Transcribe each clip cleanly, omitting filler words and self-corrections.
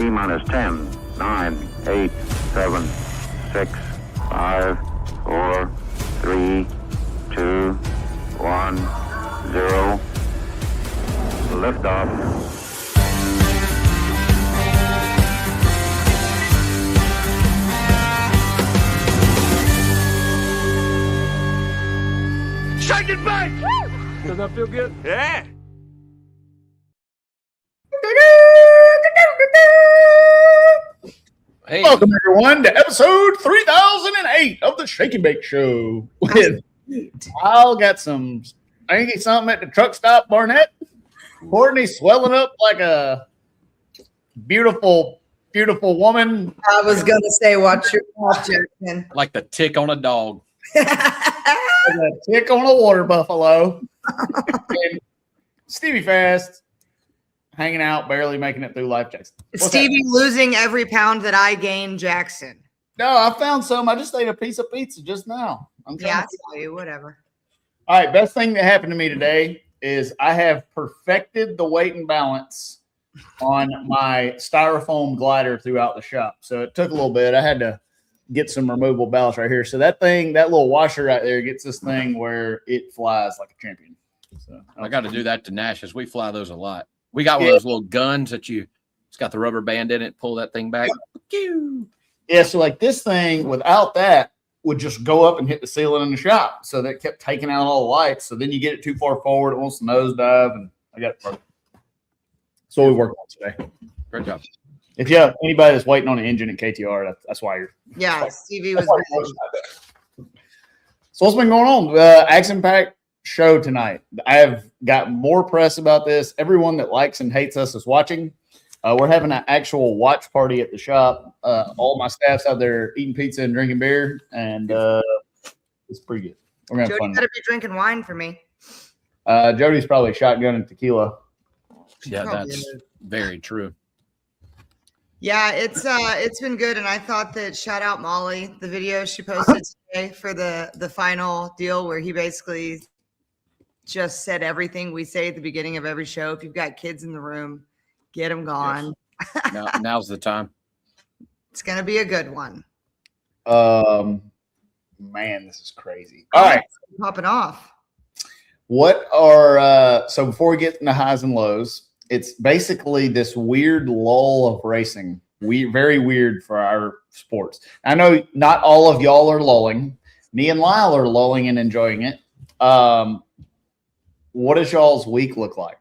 T-minus 10, 9, 8, 7, 6, 5, 4, 3, 2, 1, 0. Liftoff. Shake it back! Does that feel good? Yeah. Hey. Welcome, everyone, to episode 3008 of the Shake Bake Show. With Kyle got some stinky something at the truck stop, Barnett. Courtney swelling up like a beautiful, beautiful woman. I was going to say, watch your mouth, Jackson. Like the tick on a dog. Like a tick on a water buffalo. And Stevie Fast hanging out, barely making it through life. Jackson. Stevie losing every pound that I gained, Jackson. No, I found some. I just ate a piece of pizza just now. Yeah, I tell you, whatever. All right, best thing that happened to me today is I have perfected the weight and balance on my styrofoam glider throughout the shop. So it took a little bit. I had to get some removable ballast right here. So that thing, that little washer right there gets this thing where it flies like a champion. So I got to do that to Nash's. We fly those a lot. We got one of those little guns that it's got the rubber band in it. Pull that thing back. Yeah, so like this thing without that would just go up and hit the ceiling in the shop. So that kept taking out all the lights. So then you get it too far forward, it wants to nosedive, and I got it perfect. So we worked on today. Great job. If you have anybody that's waiting on an engine at KTR, that's why you're. Yeah, Stevie was. So what's been going on? Action Pack show tonight. I have got more press about this. Everyone that likes and hates us is watching. We're having an actual watch party at the shop. All my staff's out there eating pizza and drinking beer, and it's pretty good. We're gonna have Jody fun. better be drinking wine for me. Jody's probably shotgunning tequila. Yeah, that's very true. Yeah, it's been good, and I thought that shout out Molly, the video she posted today for the final deal where he basically just said everything we say at the beginning of every show. If you've got kids in the room, get them gone. Yes. Now's the time. It's gonna be a good one. Man, this is crazy. All right, Popping off. what are so before we get into highs and lows, it's basically this weird lull of racing. Very weird for our sports. I know not all of y'all are lulling. Me and Lyle are lulling and enjoying it. What does y'all's week look like?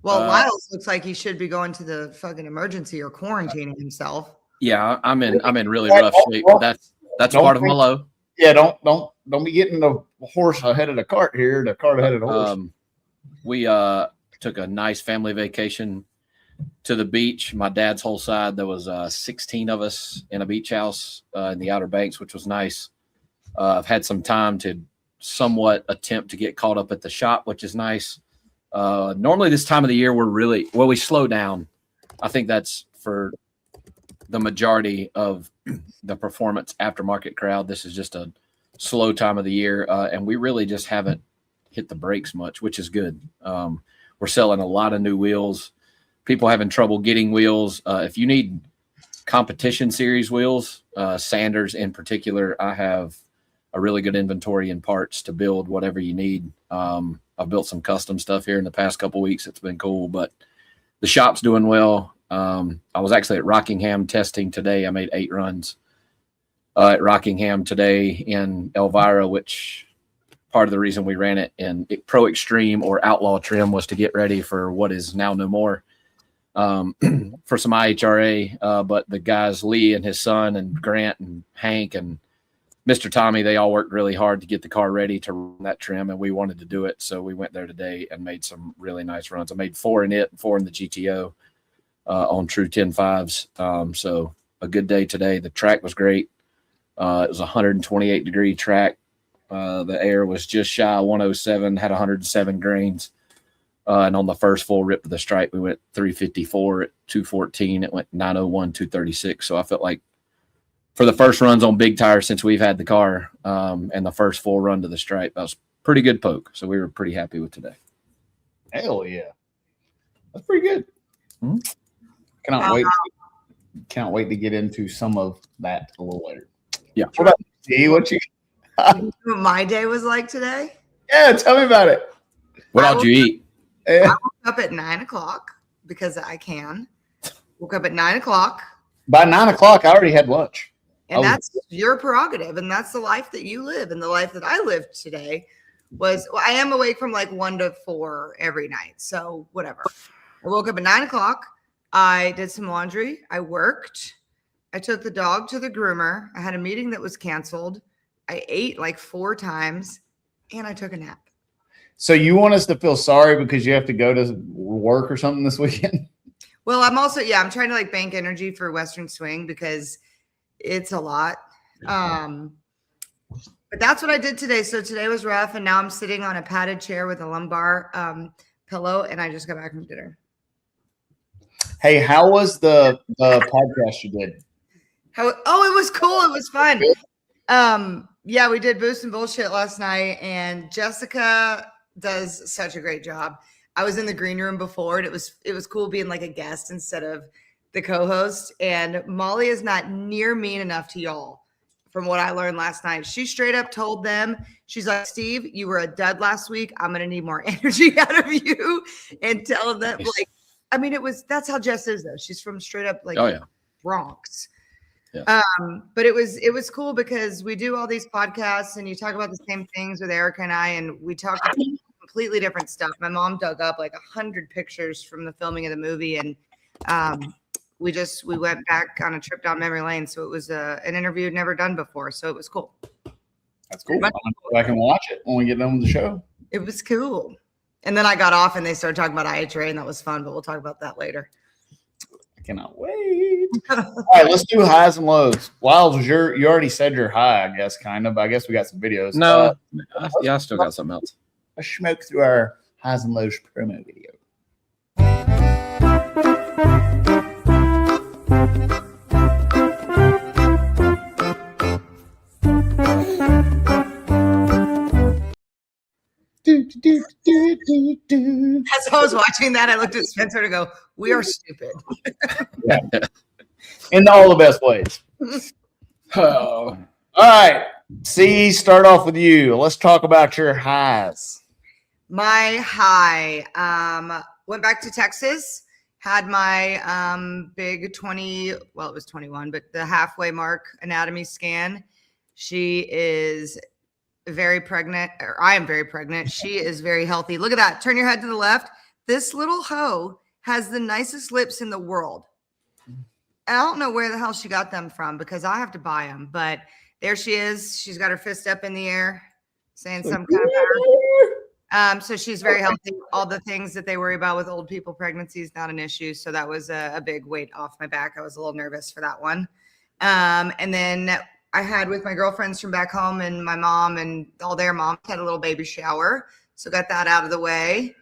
Well, Lyles looks like he should be going to the fucking emergency or quarantining himself. Yeah, I'm in really rough shape. But that's part of my low. Yeah, don't be getting the horse ahead of the cart here. The cart ahead of the horse. We took a nice family vacation to the beach. My dad's whole side. There was 16 of us in a beach house in the Outer Banks, which was nice. I've had some time to somewhat attempt to get caught up at the shop, which is nice. Normally this time of the year, we slow down. I think that's for the majority of the performance aftermarket crowd. This is just a slow time of the year. And we really just haven't hit the brakes much, which is good. We're selling a lot of new wheels. People having trouble getting wheels. If you need competition series wheels, Sanders in particular, I have a really good inventory in parts to build whatever you need. I've built some custom stuff here in the past couple weeks. It's been cool, but the shop's doing well. I was actually at Rockingham testing today. I made 8 runs at Rockingham today in Elvira, which part of the reason we ran it in Pro Extreme or Outlaw trim was to get ready for what is now no more for some IHRA. But the guys, Lee and his son and Grant and Hank and Mr. Tommy, they all worked really hard to get the car ready to run that trim, and we wanted to do it. So we went there today and made some really nice runs. I made 4 in it and 4 in the GTO on true 10.5s. So a good day today. The track was great. It was a 128-degree track. The air was just shy of 107, had 107 grains. And on the first full rip of the stripe, we went 354 at 214. It went 901, 236. So I felt like for the first runs on big tires since we've had the car and the first full run to the stripe, that was pretty good poke. So we were pretty happy with today. Hell yeah. That's pretty good. Mm-hmm. Can't wait to get into some of that a little later. Yeah. What about you? What you? You know what my day was like today? Yeah, tell me about it. What all did you eat? I woke up at 9 o'clock because I can. Woke up at 9 o'clock. By 9 o'clock, I already had lunch. And that's your prerogative. And that's the life that you live. And the life that I lived today was, I am awake from like 1 to 4 every night. So whatever. I woke up at 9 o'clock. I did some laundry. I worked. I took the dog to the groomer. I had a meeting that was canceled. I ate like 4 times and I took a nap. So you want us to feel sorry because you have to go to work or something this weekend? Well, I'm trying to like bank energy for Western Swing because it's a lot. But that's what I did today. So today was rough. And now I'm sitting on a padded chair with a lumbar pillow. And I just got back from dinner. Hey, how was the podcast you did? It was cool. It was fun. Yeah, we did Boost and Bullshit last night. And Jessica does such a great job. I was in the green room before, and it was cool being like a guest instead of the co-host. And Molly is not near mean enough to y'all from what I learned last night. She straight up told them, she's like, Steve, you were a dud last week. I'm going to need more energy out of you. And tell them that's how Jess is though. She's from straight up Bronx. Yeah. But it was cool because we do all these podcasts and you talk about the same things with Erica and I, and we talk about completely different stuff. My mom dug up like 100 pictures from the filming of the movie, and we went back on a trip down memory lane. So it was an interview I'd never done before. So it was cool. That's cool. I'm gonna go back and watch it when we get done with the show. It was cool. And then I got off and they started talking about IHRA, and that was fun, but we'll talk about that later. I cannot wait. All right, let's do highs and lows. Wiles, you already said your high, I guess, kind of. I guess we got some videos. No, I still got something else. Let's smoke through our highs and lows promo video. As I was watching that, I looked at Spencer to go, we are stupid. Yeah. In all the best ways. Oh. All right. See, start off with you. Let's talk about your highs. My high, went back to Texas, had my big 20, well, it was 21, but the halfway mark anatomy scan. She is very pregnant, or I am very pregnant. She is very healthy. Look at that. Turn your head to the left. This little hoe has the nicest lips in the world. I don't know where the hell she got them from because I have to buy them, but there she is. She's got her fist up in the air saying some kind of so she's very healthy. All the things that they worry about with old people pregnancy is not an issue. So that was a big weight off my back. I was a little nervous for that one. And then I had with my girlfriends from back home and my mom and all their moms had a little baby shower. So got that out of the way.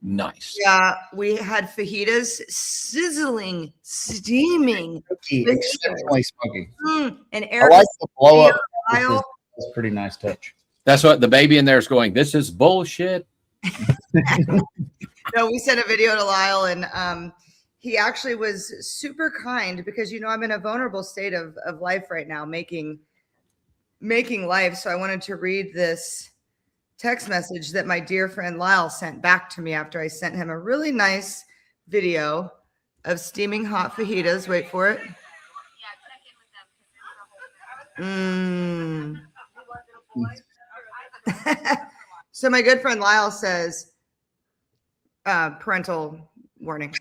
Nice. Yeah, we had fajitas, sizzling, steaming. Exceptionally smoky. And I Eric, like the blow up. That's a pretty nice touch. That's what the baby in there is going, this is bullshit. No, we sent a video to Lyle, and he actually was super kind because, you know, I'm in a vulnerable state of life right now, making life. So I wanted to read this text message that my dear friend Lyle sent back to me after I sent him a really nice video of steaming hot fajitas. Wait for it. So my good friend Lyle says, parental warning.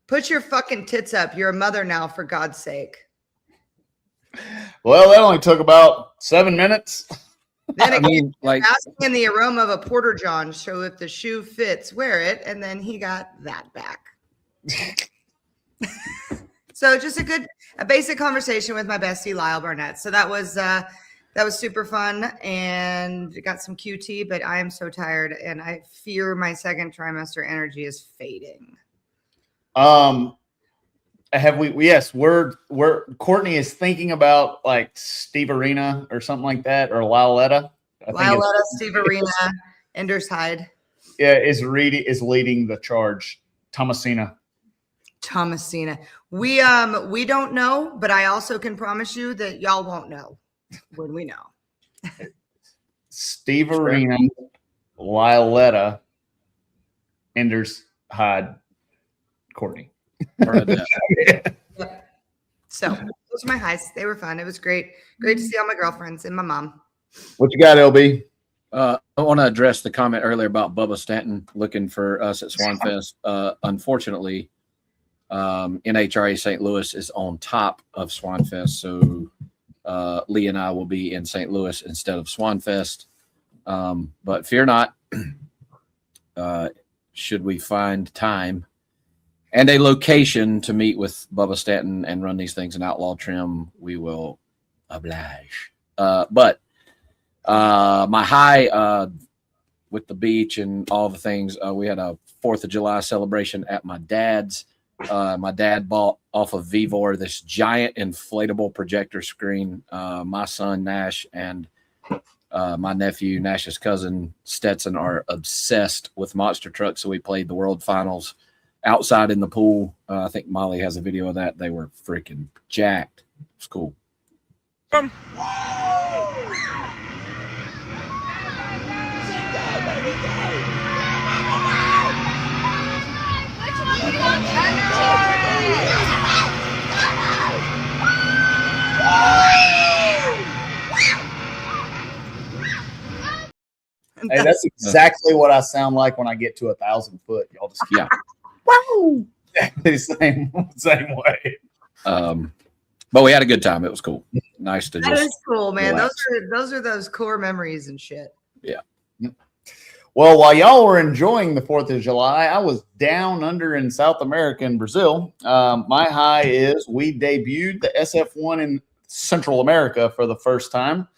Put your fucking tits up. You're a mother now, for God's sake. Well, that only took about 7 minutes. Then I mean, like, asking in the aroma of a Porter John, so if the shoe fits, wear it. And then he got that back. So just a basic conversation with my bestie, Lyle Barnett. So that was super fun and got some QT, but I am so tired and I fear my second trimester energy is fading. We're Courtney is thinking about like Steve Arena or something like that, or Lioletta. Lioletta, Steve Arena, Ender's Hyde. Yeah, is leading the charge. Thomasina. Thomasina. We don't know, but I also can promise you that y'all won't know when we know. Steve Arena, Lioletta, Enders, Hyde, Courtney. Yep. So those are my highs. They were fun. It was great. Great to see all my girlfriends and my mom. What you got, LB? I want to address the comment earlier about Bubba Stanton looking for us at Swan Fest. Unfortunately, NHRA St. Louis is on top of Swan Fest, so Lee and I will be in St. Louis instead of Swan Fest. But fear not, should we find time and a location to meet with Bubba Stanton and run these things in outlaw trim, we will oblige. But my high with the beach and all the things, we had a 4th of July celebration at my dad's. My dad bought off of Vivor this giant inflatable projector screen. My son Nash and my nephew Nash's cousin Stetson are obsessed with monster trucks, so we played the World Finals outside in the pool. I think Molly has a video of that. They were freaking jacked. It's cool. Hey, that's exactly what I sound like when I get to 1,000 foot. Y'all just Wow. same way. But we had a good time. It was cool. Nice to That just is cool, man. relax. Those are those core memories and shit. Yeah. Well, while y'all were enjoying the 4th of July, I was down under in South America in Brazil. My high is we debuted the SF1 in Central America for the first time.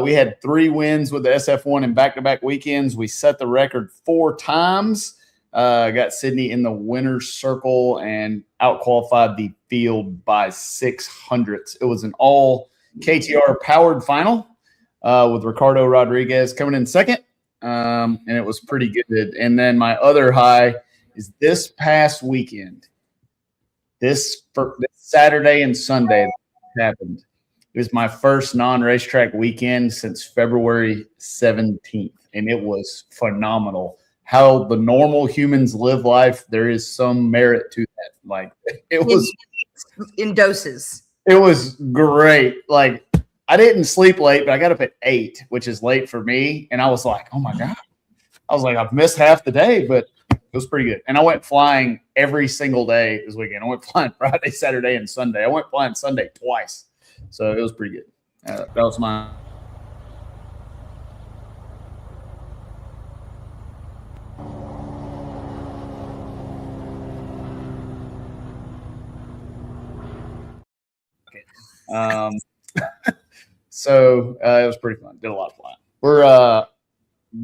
We had 3 wins with the SF1 in back-to-back weekends. We set the record 4 times. Got Sydney in the winner's circle and out-qualified the field by 600ths. It was an all KTR powered final with Ricardo Rodriguez coming in second. And it was pretty good. And then my other high is this past weekend. This Saturday and Sunday that happened. It was my first non-racetrack weekend since February 17th, and it was phenomenal. How the normal humans live life, there is some merit to that. Like it was in doses. It was great. Like I didn't sleep late, but I got up at 8, which is late for me. And I was like, oh my God. I was like, I've missed half the day, but it was pretty good. And I went flying every single day this weekend. I went flying Friday, Saturday, and Sunday. I went flying Sunday twice. So it was pretty good. That was my. So it was pretty fun. Did a lot of flying. We're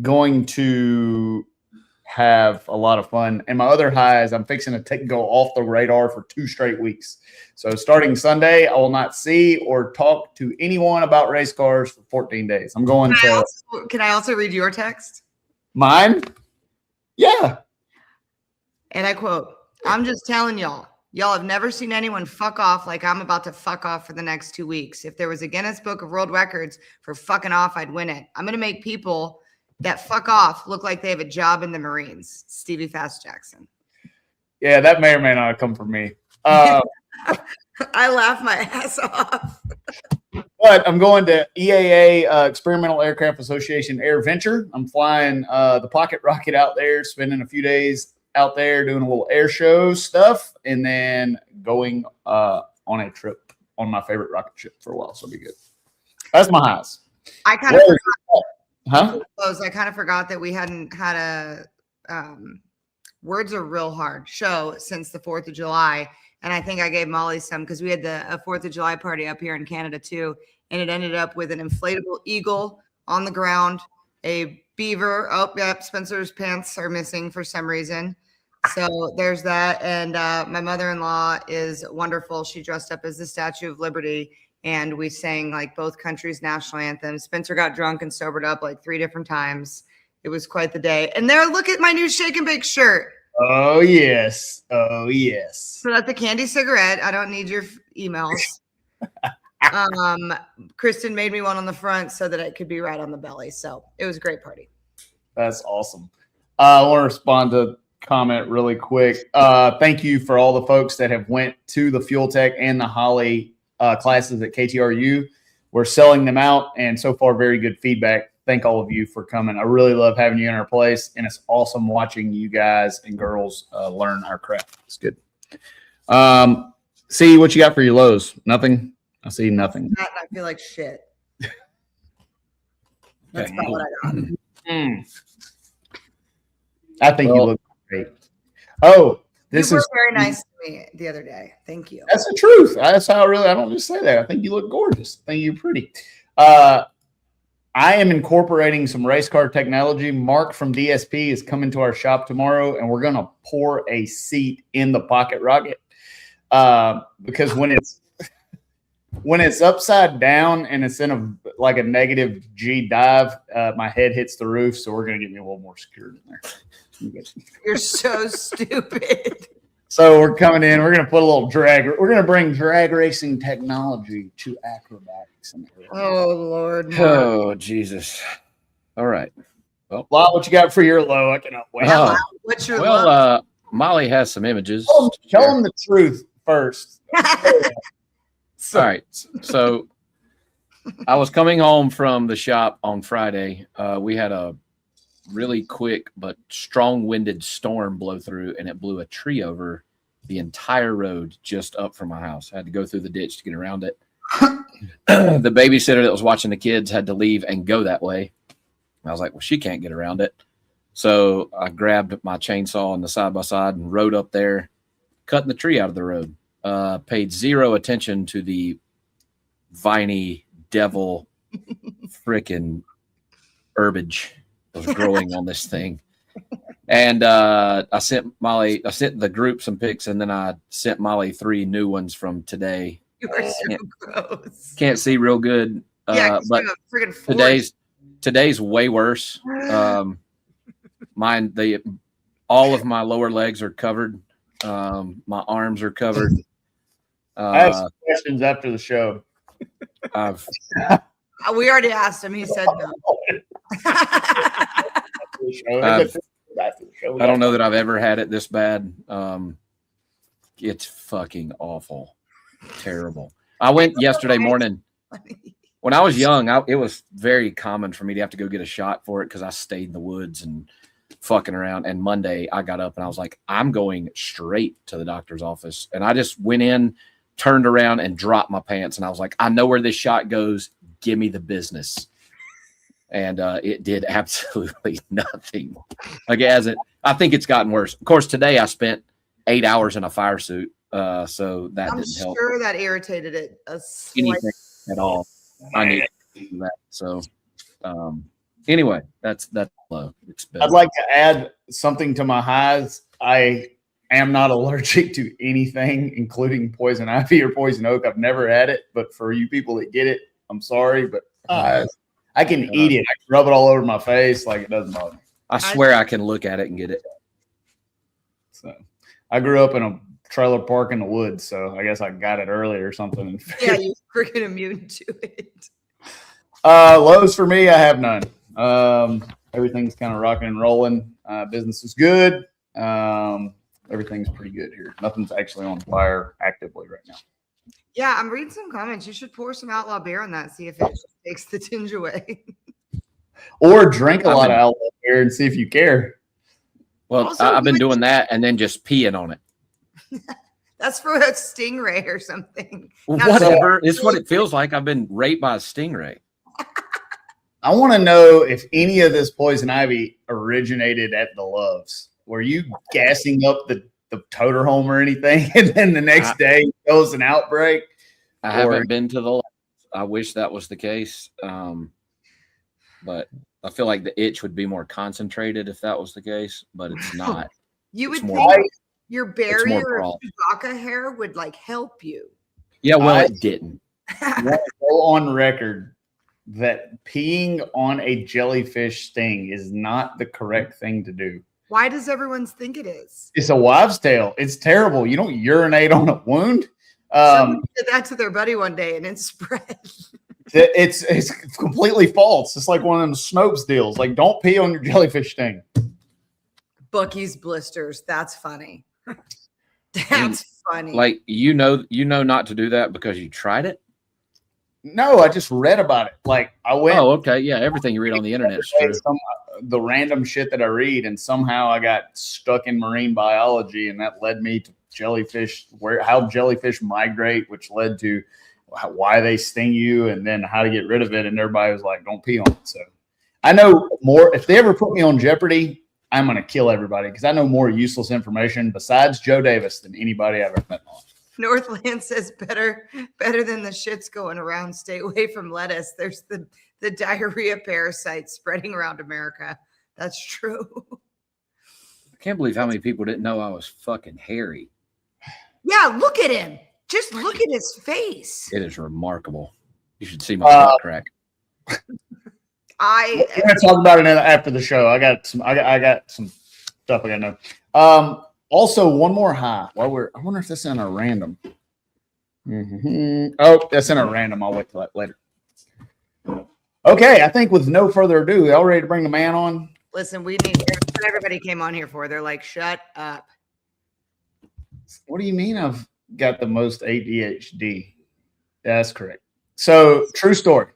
going to have a lot of fun. And my other high is I'm fixing to go off the radar for 2 straight weeks. So starting Sunday, I will not see or talk to anyone about race cars for 14 days. I'm going to. Can I also read your text? Mine? Yeah. And I quote, I'm just telling y'all have never seen anyone fuck off like I'm about to fuck off for the next 2 weeks. If there was a Guinness Book of World Records for fucking off, I'd win it. I'm going to make people that fuck off look like they have a job in the Marines. Stevie Fast Jackson. Yeah, that may or may not come from me. I laugh my ass off. But I'm going to EAA, Experimental Aircraft Association Air Venture. I'm flying the Pocket Rocket out there, spending a few days out there doing a little air show stuff, and then going on a trip on my favorite rocket ship for a while. So it'll be good. That's my highs. I kind of forgot. Huh? I kind of forgot that we hadn't had a Words Are Real Hard show since the 4th of July. And I think I gave Molly some because we had a 4th of July party up here in Canada too. And it ended up with an inflatable eagle on the ground, a beaver. Oh, yep. Spencer's pants are missing for some reason. So there's that. And my mother-in-law is wonderful. She dressed up as the Statue of Liberty. And we sang like both countries' national anthems. Spencer got drunk and sobered up like 3 different times. It was quite the day. And there, look at my new Shake and Bake shirt. Oh, yes. Oh, yes. So that's the candy cigarette. I don't need your emails. Kristen made me one on the front so that it could be right on the belly. So it was a great party. That's awesome. I want to respond to comment really quick. Thank you for all the folks that have went to the Fuel Tech and the Holly classes at KTRU. We're selling them out, and so far, very good feedback. Thank all of you for coming. I really love having you in our place, and it's awesome watching you guys and girls learn our craft. It's good. See what you got for your lows. Nothing. I see nothing. I feel like shit. That's about what I got. I think you look great. Oh, this is very nice to me the other day. Thank you. That's the truth. That's how I don't just say that. I think you look gorgeous. I think you're pretty. I am incorporating some race car technology. Mark from DSP is coming to our shop tomorrow, and we're going to pour a seat in the Pocket Rocket because when it's upside down and it's in a negative G dive, my head hits the roof. So we're going to get me a little more secured in there. You're so stupid. So we're coming in. We're going to put a little drag. We're going to bring drag racing technology to acrobatics. Oh, Lord. Oh, Jesus. All right. Well, what you got for your low? I cannot wait. What's your low? Well, Molly has some images. Tell them the truth first. All right. So I was coming home from the shop on Friday. We had a really quick but strong-winded storm blow through, and it blew a tree over the entire road just up from my house. I had to go through the ditch to get around it. The babysitter that was watching the kids had to leave and go that way. I was like, well, she can't get around it. So I grabbed my chainsaw and the side-by-side and rode up there, cutting the tree out of the road. Paid zero attention to the viney devil frickin' herbage that was growing on this thing. And I sent the group some pics, and then I sent Molly 3 new ones from today. You are so gross. Can't see real good. But today's way worse. All of my lower legs are covered. My arms are covered. I have some questions after the show. We already asked him. He said no. I don't know that I've ever had it this bad. It's fucking awful. Terrible. I went yesterday morning. When I was young, it was very common for me to have to go get a shot for it because I stayed in the woods and fucking around. And Monday I got up and I was like, I'm going straight to the doctor's office. And I just went in, turned around and dropped my pants. And I was like, I know where this shot goes. Give me the business. And it did absolutely nothing. I think it's gotten worse. Of course, today I spent 8 hours in a fire suit. So that didn't help. I'm sure that irritated it. Anything at all. I need to do that. So anyway, that's low. It's bad. I'd like to add something to my highs. I am not allergic to anything, including poison ivy or poison oak. I've never had it, but for you people that get it, I'm sorry, but I can eat it. I can rub it all over my face. Like, it doesn't bother me. I swear I can look at it and get it. So I grew up in a trailer park in the woods, so I guess I got it early or something. Yeah, you're freaking immune to it. Lows for me, I have none. Everything's kind of rocking and rolling. Business is good. Everything's pretty good here. Nothing's actually on fire actively right now. Yeah, I'm reading some comments. You should pour some Outlaw beer on that, see if it takes the tinge away. Or drink a lot of Outlaw beer and see if you care. Well, I've been doing that and then just peeing on it. That's for a stingray or something. Whatever. It's what it feels like. I've been raped by a stingray. I want to know if any of this poison ivy originated at the Loves. Were you gassing up the toter home or anything, and then the next day goes an outbreak? I haven't been to the Loves. I wish that was the case. But I feel like the itch would be more concentrated if that was the case, but it's not. You would it's think your barrier of Chewbacca hair would help you. Yeah, well, it didn't. I want to go on record that peeing on a jellyfish sting is not the correct thing to do. Why does everyone think it is? It's a wives' tale. It's terrible. You don't urinate on a wound. Someone did that to their buddy one day and it spread. It's completely false. It's like one of them Snopes deals. Like, don't pee on your jellyfish sting. Bucky's blisters. That's funny. That's funny. Like, you know not to do that because you tried it? No, I just read about it. Like, I went. Oh, okay. Yeah, everything you read on the internet is true. The random shit that I read, and somehow I got stuck in marine biology, and that led me to jellyfish, how jellyfish migrate, which led to why they sting you, and then how to get rid of it. And everybody was like, "Don't pee on it." So I know more. If they ever put me on Jeopardy, I'm gonna kill everybody because I know more useless information besides Joe Davis than anybody I've ever met on. Northland says better than the shits going around. Stay away from lettuce. There's the diarrhea parasite spreading around America. That's true. I can't believe how many people didn't know I was fucking hairy. Yeah, look at him. Just look at his face. It is remarkable. You should see my butt crack. We're gonna talk about it after the show. I got some stuff I gotta know. Also, one more high. I wonder if that's in a random. Oh, that's in a random. I'll wait till that later. Okay, I think with no further ado, y'all ready to bring the man on? Listen, we need what everybody came on here for. They're like, shut up. What do you mean I've got the most ADHD? That's correct. So, true story.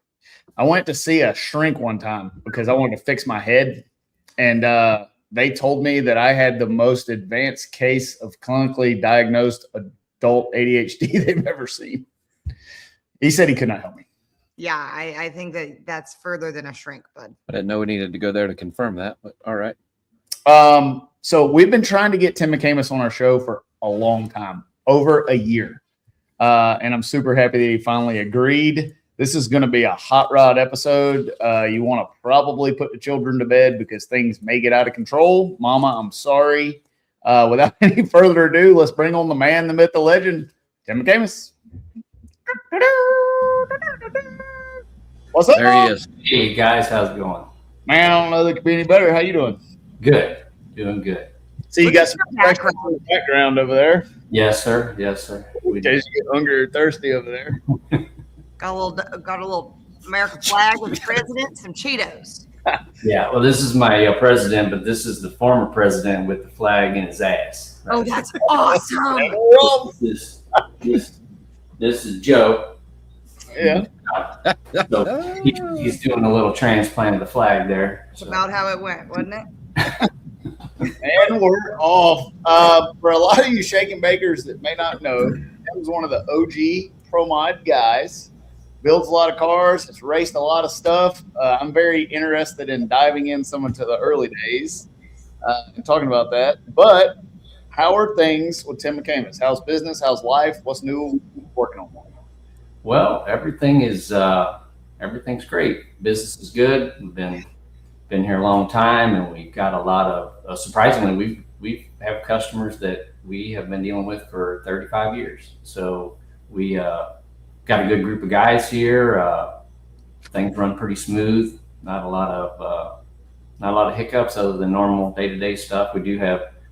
I went to see a shrink one time because I wanted to fix my head. And they told me that I had the most advanced case of clinically diagnosed adult ADHD they've ever seen. He said he could not help me. Yeah, I think that's further than a shrink, bud. I didn't know we needed to go there to confirm that, but all right. So we've been trying to get Tim McAmis on our show for a long time, over a year. And I'm super happy that he finally agreed. This is going to be a hot rod episode. You want to probably put the children to bed because things may get out of control. Mama, I'm sorry. Without any further ado, let's bring on the man, the myth, the legend, Tim McAmis. What's up? There he is. Hey guys, how's it going? Man, I don't know that it could be any better. How you doing? Good, doing good. See, you got some background over there. Yes, sir. Yes, sir. In case you get hungry or thirsty over there. Got a little American flag with the president, some Cheetos. Yeah, well, this is my president, but this is the former president with the flag in his ass. Right? Oh, that's awesome. This is Joe. Yeah. So he's doing a little transplant of the flag there. That's about how it went, wasn't it? And we're off. For a lot of you Shake Bakers that may not know, that was one of the OG Pro Mod guys. Builds a lot of cars, has raced a lot of stuff. I'm very interested in diving in some into the early days and talking about that. But how are things with Tim McAmis? How's business? How's life? What's new? Working on one? Well, everything's great. Business is good. We've been here a long time, and we've got a lot of surprisingly, we have customers that we have been dealing with for 35 years. So we got a good group of guys here. Things run pretty smooth. Not a lot of hiccups other than normal day-to-day stuff. We've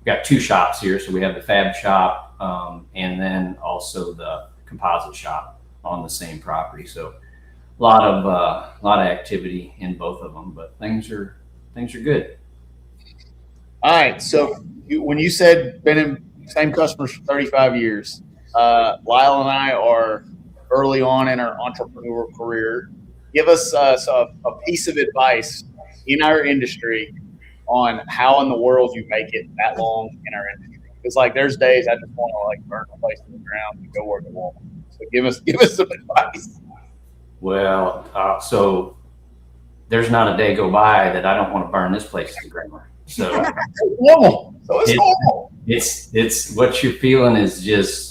got two shops here. So we have the fab shop and then also the composite shop on the same property. So a lot of activity in both of them, but things are good. All right. So when you said been in same customers for 35 years, Lyle and I are early on in our entrepreneur career. Give us a piece of advice in our industry on how in the world you make it that long in our industry. It's like there's days I just want to like burn a place to the ground and go work at Walmart. So give us some advice. Well, so there's not a day go by that I don't want to burn this place to the ground. So it's normal. It's what you're feeling is just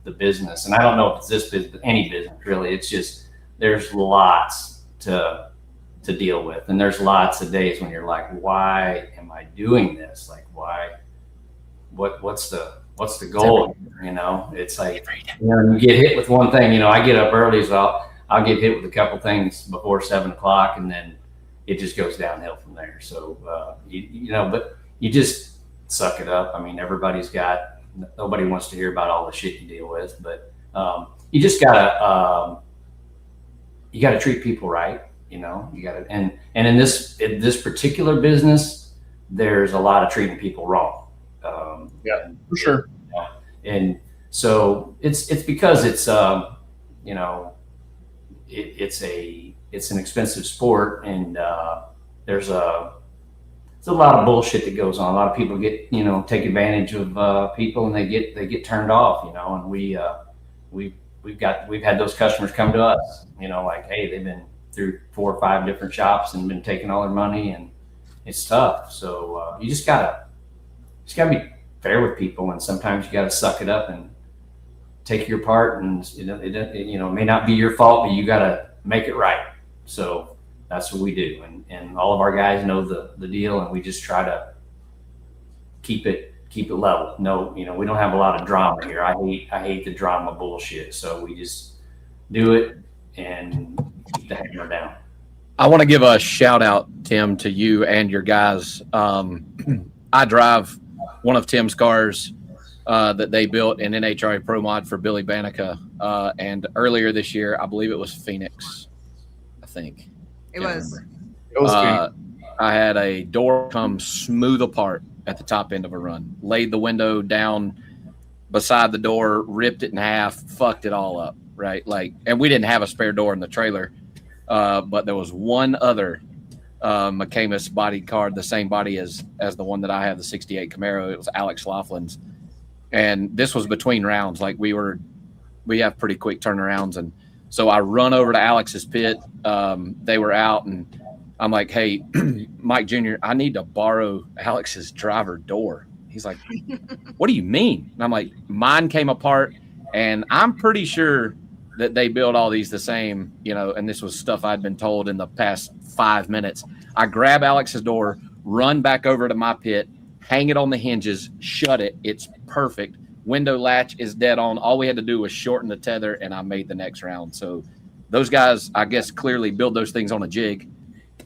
the business, and I don't know if it's this business, any business really. It's just there's lots to deal with, and there's lots of days when you're like, why am I doing this? Like, why? What's the goal? You know, it's like you get hit with one thing. You know, I get up early, so I'll get hit with a couple things before 7 o'clock, and then it just goes downhill from there. So you know, but you just suck it up. I mean, nobody wants to hear about all the shit you deal with, but you just gotta treat people right. You know, you gotta, and in this particular business, there's a lot of treating people wrong. Yeah, for sure. And so it's because it's you know, it's an expensive sport, and there's a lot of bullshit that goes on. A lot of people take advantage of people, and they get turned off, you know. And we've had those customers come to us, you know, like, hey, they've been through 4 or 5 different shops and been taking all their money, and it's tough. So you just gotta be fair with people, and sometimes you gotta suck it up and take your part. And it may not be your fault, but you gotta make it right. So that's what we do, and all of our guys know the deal, and we just try to keep it level. No, we don't have a lot of drama here. I hate the drama bullshit. So we just do it and keep the hammer down. I want to give a shout out, Tim, to you and your guys. I drive one of Tim's cars that they built in NHRA Pro Mod for Billy Banica. And earlier this year, I believe it was Phoenix, I think. It was. It was I had a door come smooth apart at the top end of a run, laid the window down beside the door, ripped it in half, fucked it all up, right? And we didn't have a spare door in the trailer, but there was one other McAmis body car, the same body as the one that I have, the 68 Camaro. It was Alex Laughlin's. And this was between rounds. We have pretty quick turnarounds. And so I run over to Alex's pit. They were out, and I'm like, hey, Mike Jr., I need to borrow Alex's driver door. He's like, what do you mean? And I'm like, mine came apart, and I'm pretty sure that they build all these the same, and this was stuff I'd been told in the past 5 minutes. I grab Alex's door, run back over to my pit, hang it on the hinges, shut it. It's perfect. Window latch is dead on. All we had to do was shorten the tether, and I made the next round. So those guys, I guess, clearly build those things on a jig.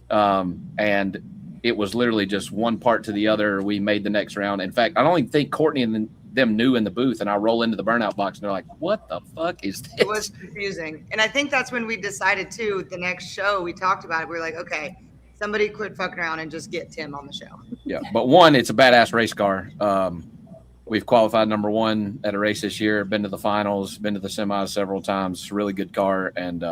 And it was literally just one part to the other. We made the next round. In fact, I don't even think Courtney and them knew in the booth, and I roll into the burnout box, and they're like, what the fuck is this? It was confusing. And I think that's when we decided, too, the next show we talked about it. We were like, okay, somebody quit fucking around and just get Tim on the show. Yeah, but one, it's a badass race car. We've qualified number 1 at a race this year, been to the finals, been to the semis several times. It's a really good car, and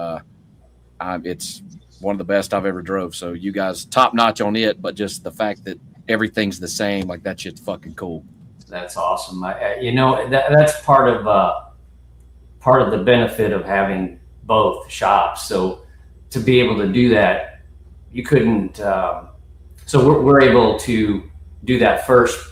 it's one of the best I've ever drove. So you guys top notch on it, but just the fact that everything's the same, that shit's fucking cool. That's awesome. That's part of the benefit of having both shops. So to be able to do that, you couldn't. So we're able to do that first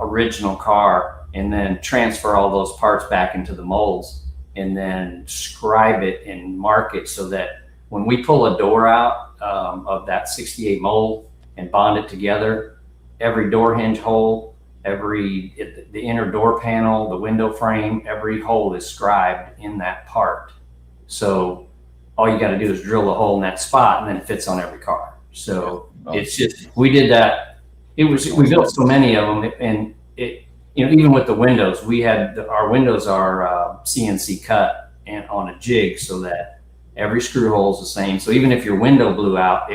original car, and then transfer all those parts back into the molds, and then scribe it and mark it so that when we pull a door out of that 68 mold and bond it together, every door hinge hole, the inner door panel, the window frame, every hole is scribed in that part. So all you got to do is drill a hole in that spot, and then it fits on every car. So it's just, we did that. We built so many of them, and even with the windows, our windows are CNC cut and on a jig, so that every screw hole is the same. So even if your window blew out,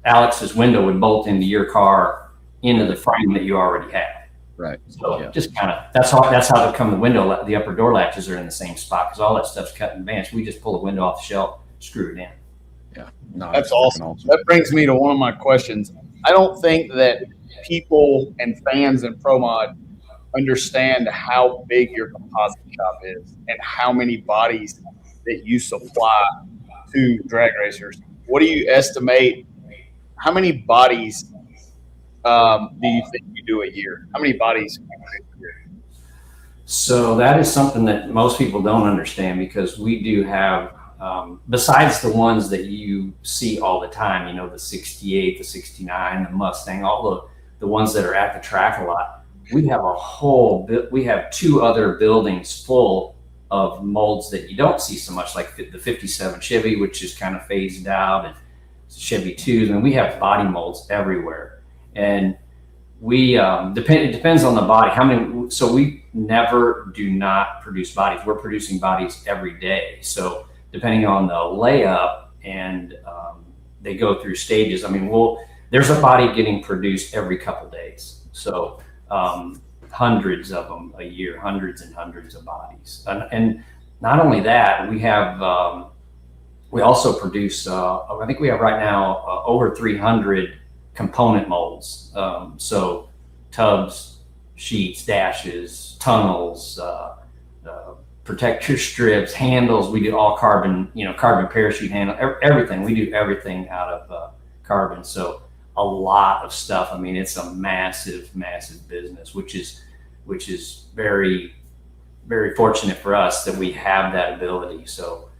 Alex's window would bolt into your car into the frame that you already have. Right. So just kind of, that's how the upper door latches are in the same spot, because all that stuff's cut in advance. We just pull the window off the shelf, screw it in. Yeah. No, That's awesome. That brings me to one of my questions. I don't think that people and fans in Pro Mod understand how big your composite shop is and how many bodies that you supply to drag racers. What do you estimate? How many bodies do you think you do a year? How many bodies do you do a year? So that is something that most people don't understand, because we do have, besides the ones that you see all the time, the 68, the 69, the Mustang, all the ones that are at the track a lot, we have 2 other buildings full of molds that you don't see so much, like the 57 Chevy, which is kind of phased out, and Chevy 2s, and we have body molds everywhere. And we it depends on the body. How many? So we never do not produce bodies. We're producing bodies every day. So depending on the layup, and they go through stages. I mean, there's a body getting produced every couple days. So hundreds of them a year, hundreds and hundreds of bodies. And not only that, we have we also produce. I think we have right now over 300 component molds. So tubs, sheets, dashes, tunnels, protector strips, handles. We do all carbon, carbon parachute handle, everything. We do everything out of carbon. So a lot of stuff. I mean, it's a massive, massive business, which is very, very fortunate for us that we have that ability. So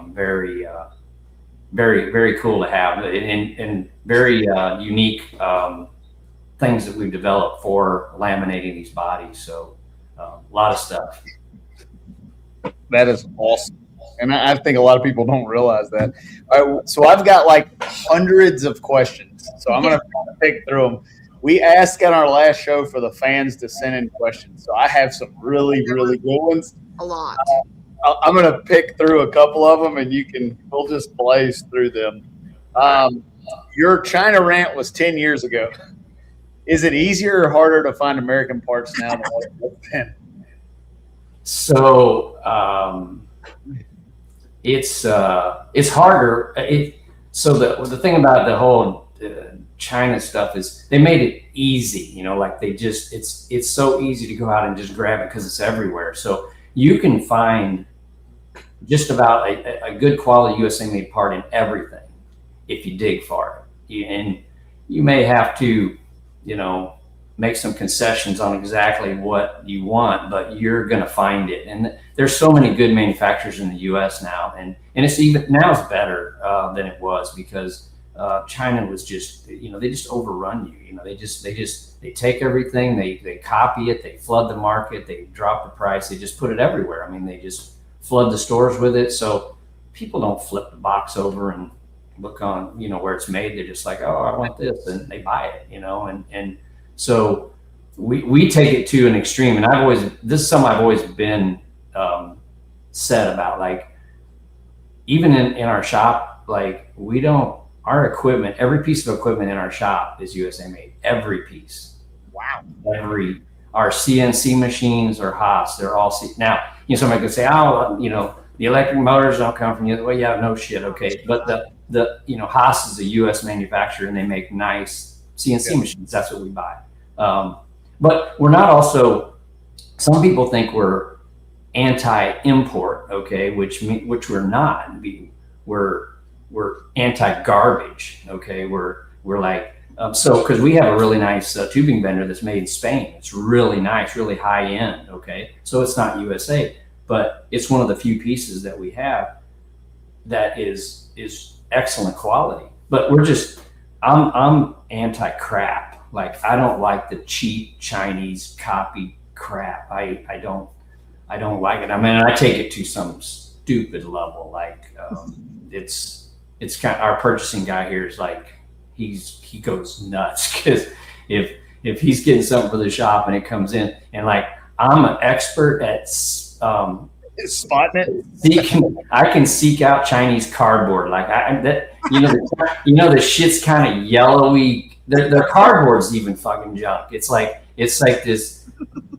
very, very cool to have, and very unique things that we've developed for laminating these bodies. So a lot of stuff. That is awesome. And I think a lot of people don't realize that. All right, so I've got like hundreds of questions. So I'm going to pick through them. We asked on our last show for the fans to send in questions. So I have some really, really good ones. A lot. I'm going to pick through a couple of them, and we'll just blaze through them. Your China rant was 10 years ago. Is it easier or harder to find American parts now than what it was then? So it's harder. So the thing about the whole China stuff is they made it easy. Like it's so easy to go out and just grab it because it's everywhere. So you can find just about a good quality USA made part in everything if you dig for it. And you may have to, make some concessions on exactly what you want, but you're going to find it. And there's so many good manufacturers in the US now. And it's even now it's better than it was, because China was just, they just overrun you. They take everything, they copy it, they flood the market, they drop the price, they just put it everywhere. I mean, they just flood the stores with it. So people don't flip the box over and look on, where it's made. They're just like, oh, I want this, and they buy it, and so we take it to an extreme. And this is something I've always been said about, like, even in our shop, like, our equipment, every piece of equipment in our shop is USA made, every piece. Wow. Our CNC machines are Haas, they're all now, somebody could say, oh, the electric motors don't come from you. Well, yeah, no shit. Okay. But the Haas is a US manufacturer, and they make nice CNC machines. That's what we buy. But we're not also, some people think we're anti-import, okay, which we're not. We're anti-garbage, okay. We're like, because we have a really nice tubing bender that's made in Spain. It's really nice, really high end, okay. So it's not USA, but it's one of the few pieces that we have that is excellent quality. But I'm anti-crap. Like, I don't like the cheap Chinese copy crap. I don't like it. I mean, I take it to some stupid level. Like, it's kind of, our purchasing guy here is like, he goes nuts, because if he's getting something for the shop and it comes in, and like, I'm an expert at spotting it. I can seek out Chinese cardboard. Like, the shit's kind of yellowy. Their cardboard's even fucking junk. It's like this,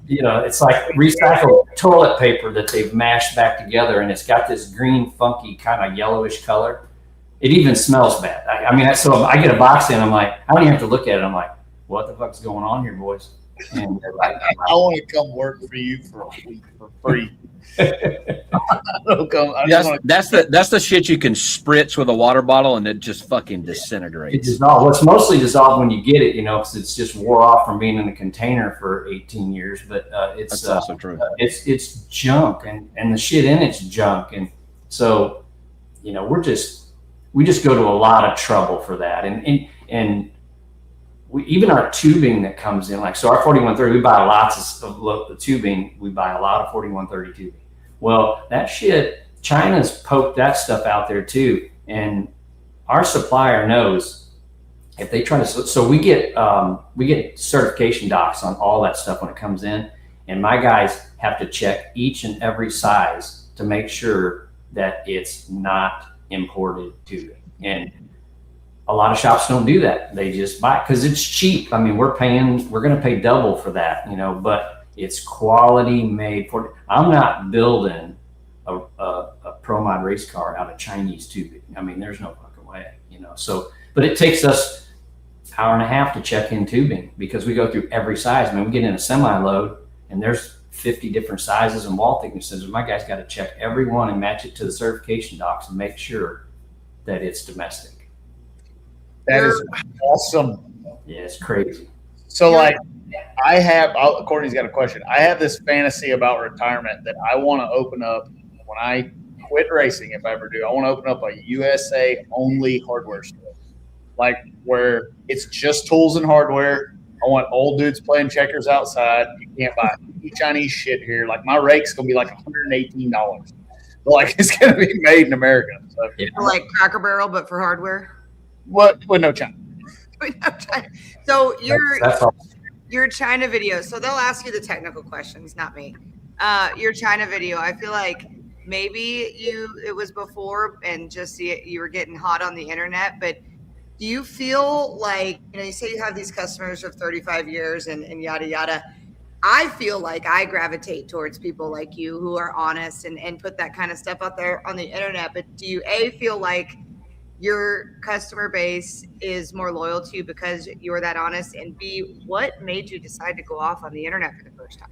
it's like recycled toilet paper that they've mashed back together, and it's got this green, funky kind of yellowish color. It even smells bad. So I get a box in, I'm like, I don't even have to look at it. I'm like, what the fuck's going on here, boys? And they're like, I want to come work for you for a week for free. That's the shit you can spritz with a water bottle and it just fucking disintegrates. It dissolves. Well, it's mostly dissolved when you get it, because it's just wore off from being in a container for 18 years. But that's also true. It's junk, and the shit in it's junk, and so we just go to a lot of trouble for that, and even our tubing that comes in, like, so our 4130, we buy lots of tubing. We buy a lot of 4130 tubing. Well, that shit, China's poked that stuff out there too. And our supplier knows if they try to, so we get certification docs on all that stuff when it comes in, and my guys have to check each and every size to make sure that it's not imported tubing. And a lot of shops don't do that. They just buy it because it's cheap. I mean, we're going to pay double for that, but it's quality made for. I'm not building a pro mod race car out of Chinese tubing. I mean, there's no fucking way, so, but it takes us an hour and a half to check in tubing because we go through every size. I mean, we get in a semi load and there's 50 different sizes and wall thicknesses. My guys got to check every one and match it to the certification docs and make sure that it's domestic. That is awesome. Yeah, it's crazy. So Courtney's got a question. I have this fantasy about retirement that I want to open up when I quit racing, if I ever do. I want to open up a USA only hardware store, like where it's just tools and hardware. I want old dudes playing checkers outside. You can't buy any Chinese shit here. Like my rake's gonna be like $118. But like it's gonna be made in America. So, like Cracker Barrel, but for hardware. What? With no China. So that's all. your China video. So they'll ask you the technical questions, not me. Your China video. I feel like maybe it was before and just you were getting hot on the internet, but do you feel like, you say you have these customers of 35 years and yada, yada. I feel like I gravitate towards people like you who are honest and put that kind of stuff out there on the internet. But do you feel like your customer base is more loyal to you because you're that honest? And B, what made you decide to go off on the internet for the first time?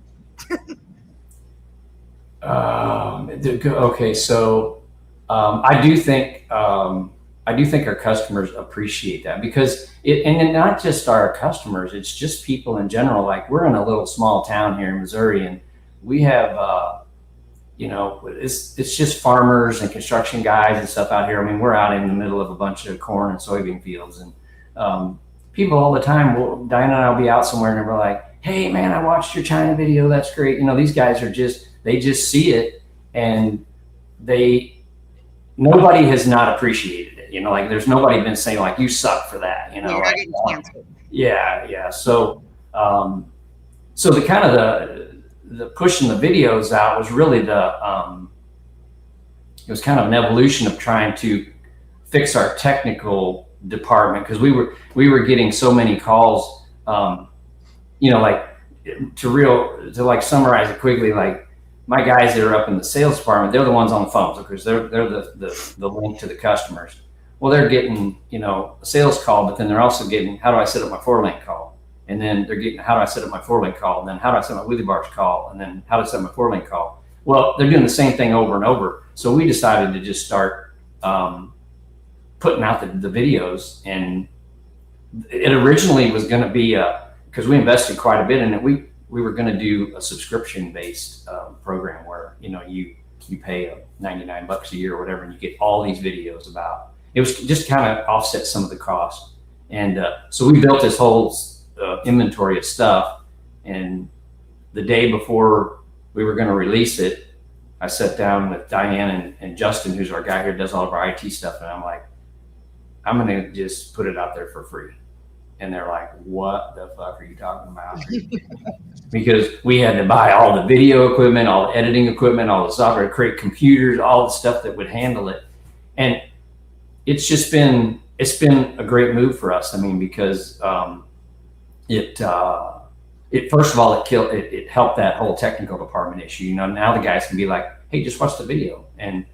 Okay, so I do think our customers appreciate that because and not just our customers, it's just people in general. Like we're in a little small town here in Missouri, and we have it's just farmers and construction guys and stuff out here. I mean, we're out in the middle of a bunch of corn and soybean fields, and people all the time. Diana and I'll be out somewhere, and we're like, "Hey, man, I watched your China video. That's great." These guys are they just see it, and nobody has not appreciated it. Like there's nobody been saying like you suck for that. Yeah. So the kind of the pushing the videos out was really it was kind of an evolution of trying to fix our technical department because we were getting so many calls. Like to summarize it quickly, like my guys that are up in the sales department, they're the ones on the phones because they're the link to the customers. Well, they're getting, a sales call, but then they're also getting, how do I set up my 4-link call? And then they're getting, how do I set up my 4-link call? And then how do I set up my wheelie bars call? And then how to set up my 4-link call? Well, they're doing the same thing over and over. So we decided to just start putting out the videos. And it originally was going to be, because we invested quite a bit in it, we were going to do a subscription-based program where, you pay $99 a year or whatever, and you get all these videos about. It was just kind of offset some of the cost. And so we built this whole inventory of stuff. And the day before we were going to release it, I sat down with Diane and Justin, who's our guy here, does all of our IT stuff. And I'm like, I'm going to just put it out there for free. And they're like, what the fuck are you talking about? Because we had to buy all the video equipment, all the editing equipment, all the software, create computers, all the stuff that would handle it. And it's been a great move for us. I mean, because it first of all, it helped that whole technical department issue. Now the guys can be like, hey, just watch the video. And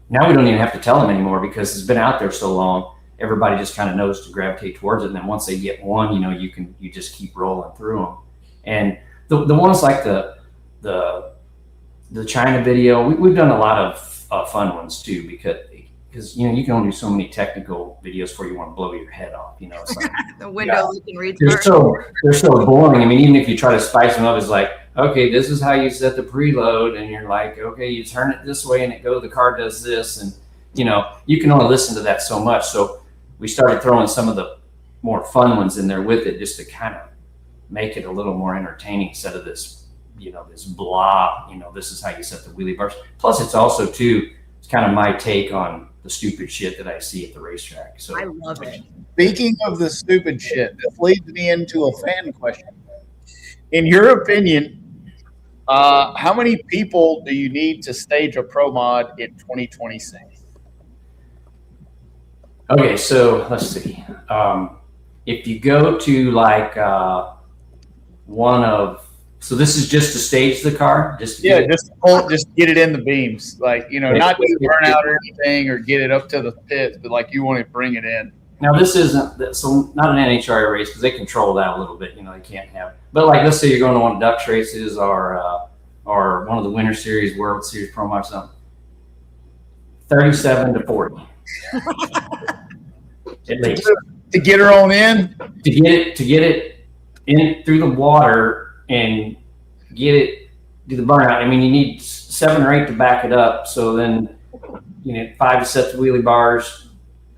now we don't even have to tell them anymore because it's been out there so long. Everybody just kind of knows to gravitate towards it. And then once they get one, you just keep rolling through them. And the ones like the China video, we've done a lot of fun ones too, because you can only do so many technical videos before you want to blow your head off. It's like the window looking read. They're so boring. I mean, even if you try to spice them up, it's like, okay, this is how you set the preload, and you're like, okay, you turn it this way and the car does this, and you can only listen to that so much. So we started throwing some of the more fun ones in there with it, just to kind of make it a little more entertaining instead of this, this blah. This is how you set the wheelie bars. Plus, it's also too, it's kind of my take on the stupid shit that I see at the racetrack. So I love it. Speaking of the stupid shit, this leads me into a fan question. In your opinion, how many people do you need to stage a pro mod in 2026? Okay, so let's see. If you go to like so this is just to stage the car, just just get it in the beams, like not do burnout or anything, or get it up to the pits, but like you want to bring it in. Now this isn't so not an NHRA race because they control that a little bit. They can't have. But like let's say you're going to one of Ducks races or one of the Winter Series, World Series, Pro Mod, something. 37 to 40. At least. To get her on in? To get it in through the water and get it, do the burnout. I mean, you need 7 or 8 to back it up. So then, 5 sets of wheelie bars.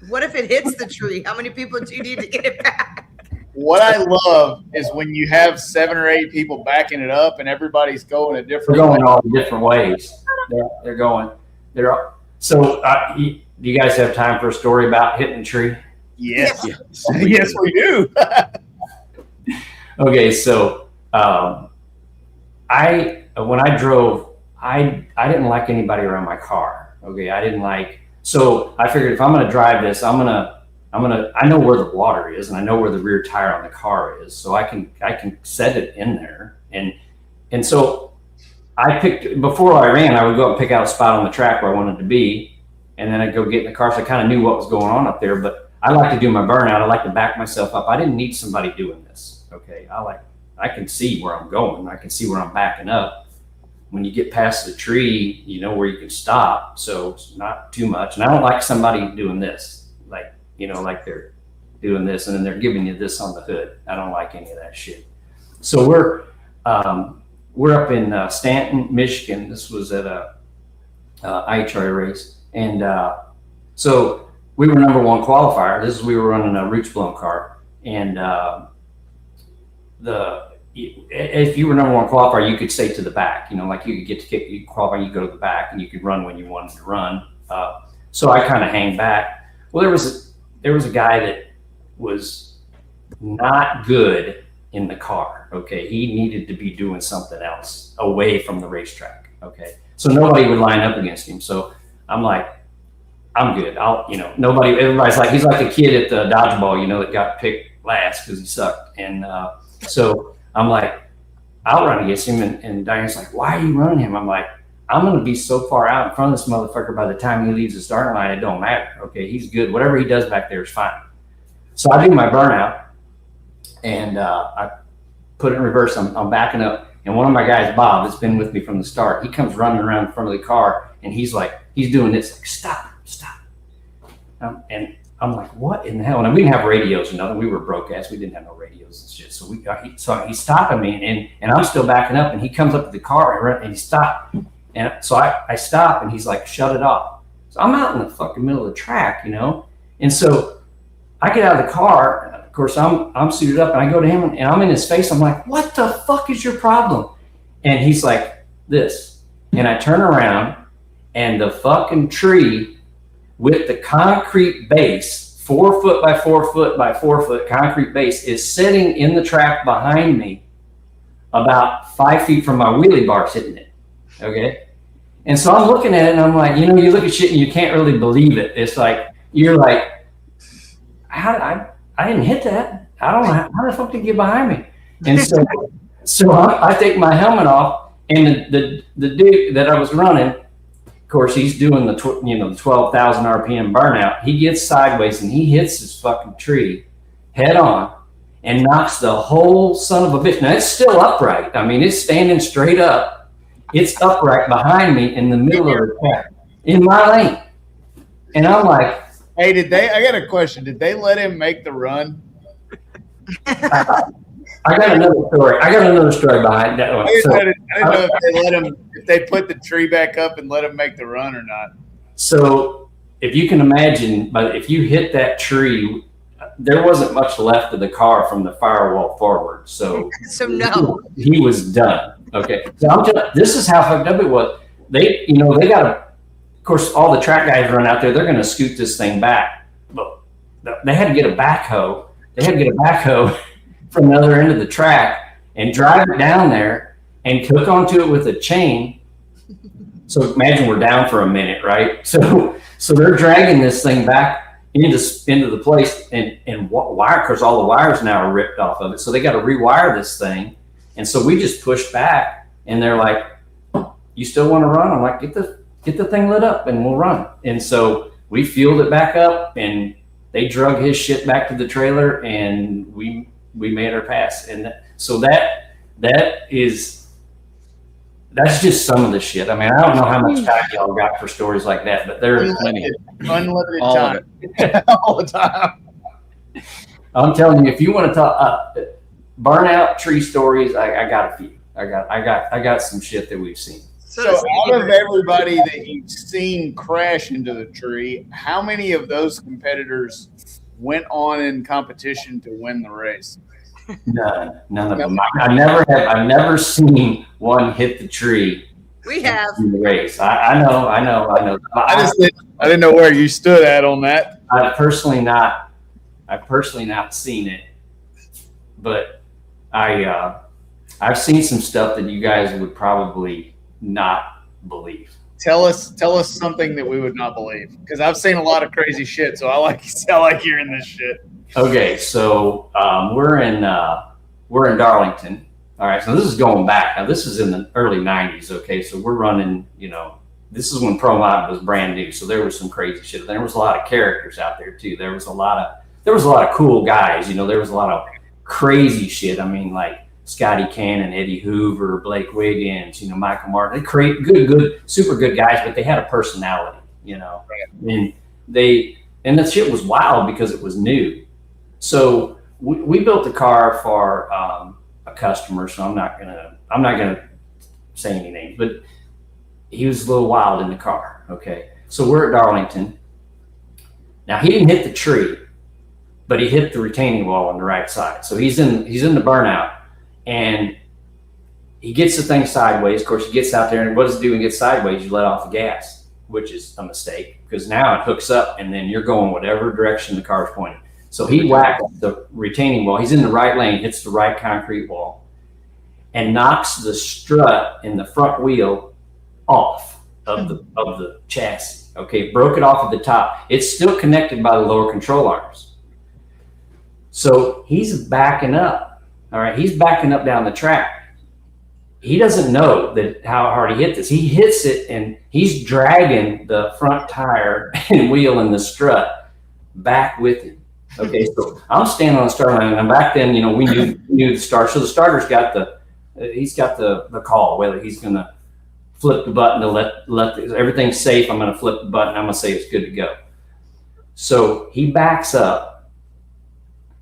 What if it hits the tree? How many people do you need to get it back? What I love is when you have 7 or 8 people backing it up and everybody's going a different They're going way. all different ways. They're going. So do you guys have time for a story about hitting the tree? Yes. Yes, we do. Okay, so when I drove, I didn't like anybody around my car. Okay, so I figured if I'm going to drive this, I know where the water is and I know where the rear tire on the car is, so I can set it in there. And so before I ran, I would go and pick out a spot on the track where I wanted to be, and then I'd go get in the car. So I kind of knew what was going on up there, but I like to do my burnout. I like to back myself up. I didn't need somebody doing this. Okay, I can see where I'm going. I can see where I'm backing up. When you get past the tree, you know where you can stop. So it's not too much. And I don't like somebody doing this, like they're doing this and then they're giving you this on the hood. I don't like any of that shit. So we're up in Stanton, Michigan. This was at a IHRA race, and so we were number 1 qualifier. We were running a roots blown car, and if you were number 1 qualifier, you could stay to the back. Like you could get to kick, you qualify, you go to the back, and you could run when you wanted to run. So I kind of hang back. Well, there was a guy that was not good in the car. Okay, he needed to be doing something else away from the racetrack. Okay, so nobody would line up against him. So I'm like, I'm good. Everybody's like, he's like the kid at the dodgeball, that got picked last because he sucked. And so I'm like, I'll run against him. And Diane's like, why are you running him? I'm like, I'm going to be so far out in front of this motherfucker by the time he leaves the starting line, it don't matter. Okay, he's good. Whatever he does back there is fine. So I do my burnout, and I put it in reverse. I'm backing up. And one of my guys, Bob, that's been with me from the start, he comes running around in front of the car, and he's doing this, like, stop. And I'm like, what in the hell? And we didn't have radios or nothing. We were broke ass. We didn't have no radios and shit. So he's stopping me, and I'm still backing up, and he comes up to the car and he stopped. And so I stop, and he's like, shut it off. So I'm out in the fucking middle of the track, And so I get out of the car. Of course, I'm suited up, and I go to him, and I'm in his face. I'm like, what the fuck is your problem? And he's like, this. And I turn around, and the fucking tree with the concrete base, 4 foot by 4 foot by 4 foot concrete base, is sitting in the track behind me, about 5 feet from my wheelie bars hitting it. Okay. And so I'm looking at it, and I'm like, you look at shit and you can't really believe it. It's like, you're like, I didn't hit that. I don't know. How the fuck did you get behind me? And so I take my helmet off, and the dude that I was running, of course, he's doing the 12,000 RPM burnout. He gets sideways and he hits his fucking tree head on and knocks the whole son of a bitch. Now it's still upright. I mean, it's standing straight up. It's upright behind me in the middle of the track in my lane. And I'm like, hey, I got a question. Did they let him make the run? I got another story behind that one. I didn't know if they put the tree back up and let him make the run or not. So if you can imagine, but if you hit that tree, there wasn't much left of the car from the firewall forward. So no, he was done. Okay. So this is how fucked up it was. They got of course, all the track guys run out there. They're going to scoot this thing back. But they had to get a backhoe. They had to get a backhoe from the other end of the track and drive it down there and hook onto it with a chain. So imagine we're down for a minute, right? So they're dragging this thing back into the place and wire, because all the wires now are ripped off of it. So they got to rewire this thing. And so we just pushed back, and they're like, "You still want to run?" I'm like, get the thing lit up and we'll run. And so we fueled it back up, and they drug his shit back to the trailer, and we made our pass. And so that's just some of the shit. I mean, I don't know how much time y'all got for stories like that, but there's plenty. Unlimited All time. All the time. I'm telling you, if you want to talk burnout tree stories, I got a few. I got some shit that we've seen. So out of everybody that you've seen crash into the tree, how many of those competitors went on in competition to win the race? None of them. I've never seen one hit the tree. We have. In the race. I know. I didn't know where you stood at on that. I've personally not seen it, but I've seen some stuff that you guys would probably not believe. Tell us something that we would not believe, because I've seen a lot of crazy shit. So I like hearing this shit. Okay, so we're in Darlington. All right, so this is going back. Now this is in the early '90s. Okay, so we're running. This is when Pro Mod was brand new. So there was some crazy shit. There was a lot of characters out there too. There was a lot of cool guys. There was a lot of crazy shit. I mean, like Scotty Cannon, Eddie Hoover, Blake Wiggins, Michael Martin. They create good, super good guys, but they had a personality, and the shit was wild because it was new. So we built the car for a customer. So I'm not gonna say any names, but he was a little wild in the car. Okay, so we're at Darlington. Now he didn't hit the tree, but he hit the retaining wall on the right side. So he's in the burnout. And he gets the thing sideways. Of course, he gets out there, and what does it do when it gets sideways? You let off the gas, which is a mistake, because now it hooks up, and then you're going whatever direction the car's pointing. So he whacks the retaining wall. He's in the right lane, hits the right concrete wall, and knocks the strut in the front wheel off of the chassis. Okay, broke it off at the top. It's still connected by the lower control arms. So he's backing up. All right, he's backing up down the track. He doesn't know how hard he hit this. He hits it, and he's dragging the front tire and wheel and the strut back with him. Okay, so I'm standing on the start line, and back then, we knew the start. So the starter's got he's got the call whether he's going to flip the button to let everything's safe. I'm going to flip the button. I'm going to say it's good to go. So he backs up.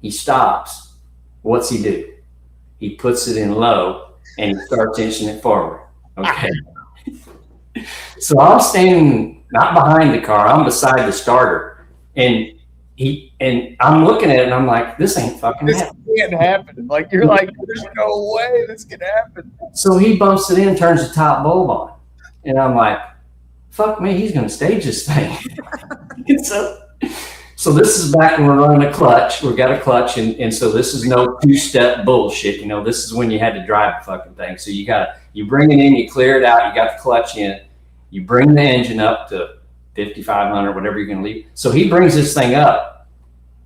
He stops. What's he do? He puts it in low and he starts inching it forward. Okay. So I'm standing not behind the car, I'm beside the starter. And I'm looking at it and I'm like, this ain't fucking happening. This can't happen. Like, you're like, there's no way this can happen. So he bumps it in, turns the top bulb on. And I'm like, fuck me, he's gonna stage this thing. So this is back when we're running a clutch. We've got a clutch, and so this is no two-step bullshit. This is when you had to drive the fucking thing. So you bring it in, you clear it out, you got the clutch in, you bring the engine up to 5,500, whatever you're going to leave. So he brings this thing up,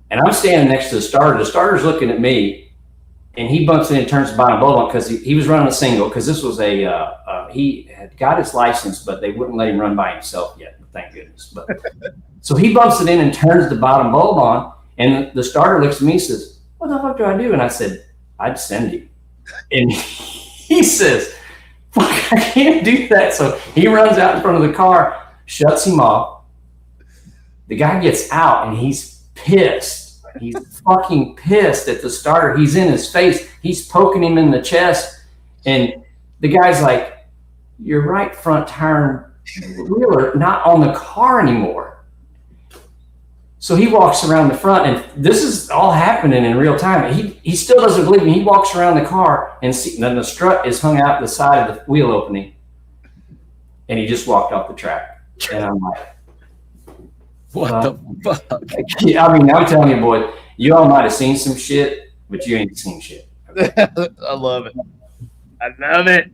and I'm standing next to the starter. The starter's looking at me, and he bumps in and turns the bottom bulb on because he was running a single, because this was he had got his license, but they wouldn't let him run by himself yet. Thank goodness. But so he bumps it in and turns the bottom bulb on, and the starter looks at me and says, "What the fuck do I do?" And I said, "I'd send you." And he says, "Fuck, I can't do that." So he runs out in front of the car, shuts him off. The guy gets out and he's pissed. He's fucking pissed at the starter. He's in his face. He's poking him in the chest. And the guy's like, "Your right front tire wheel are not on the car anymore." So he walks around the front, and this is all happening in real time. He still doesn't believe me. He walks around the car, and then the strut is hung out the side of the wheel opening, and he just walked off the track. And I'm like, What the fuck? yeah, I mean, I'm telling you, boy, you all might have seen some shit, but you ain't seen shit. I love it. I love it.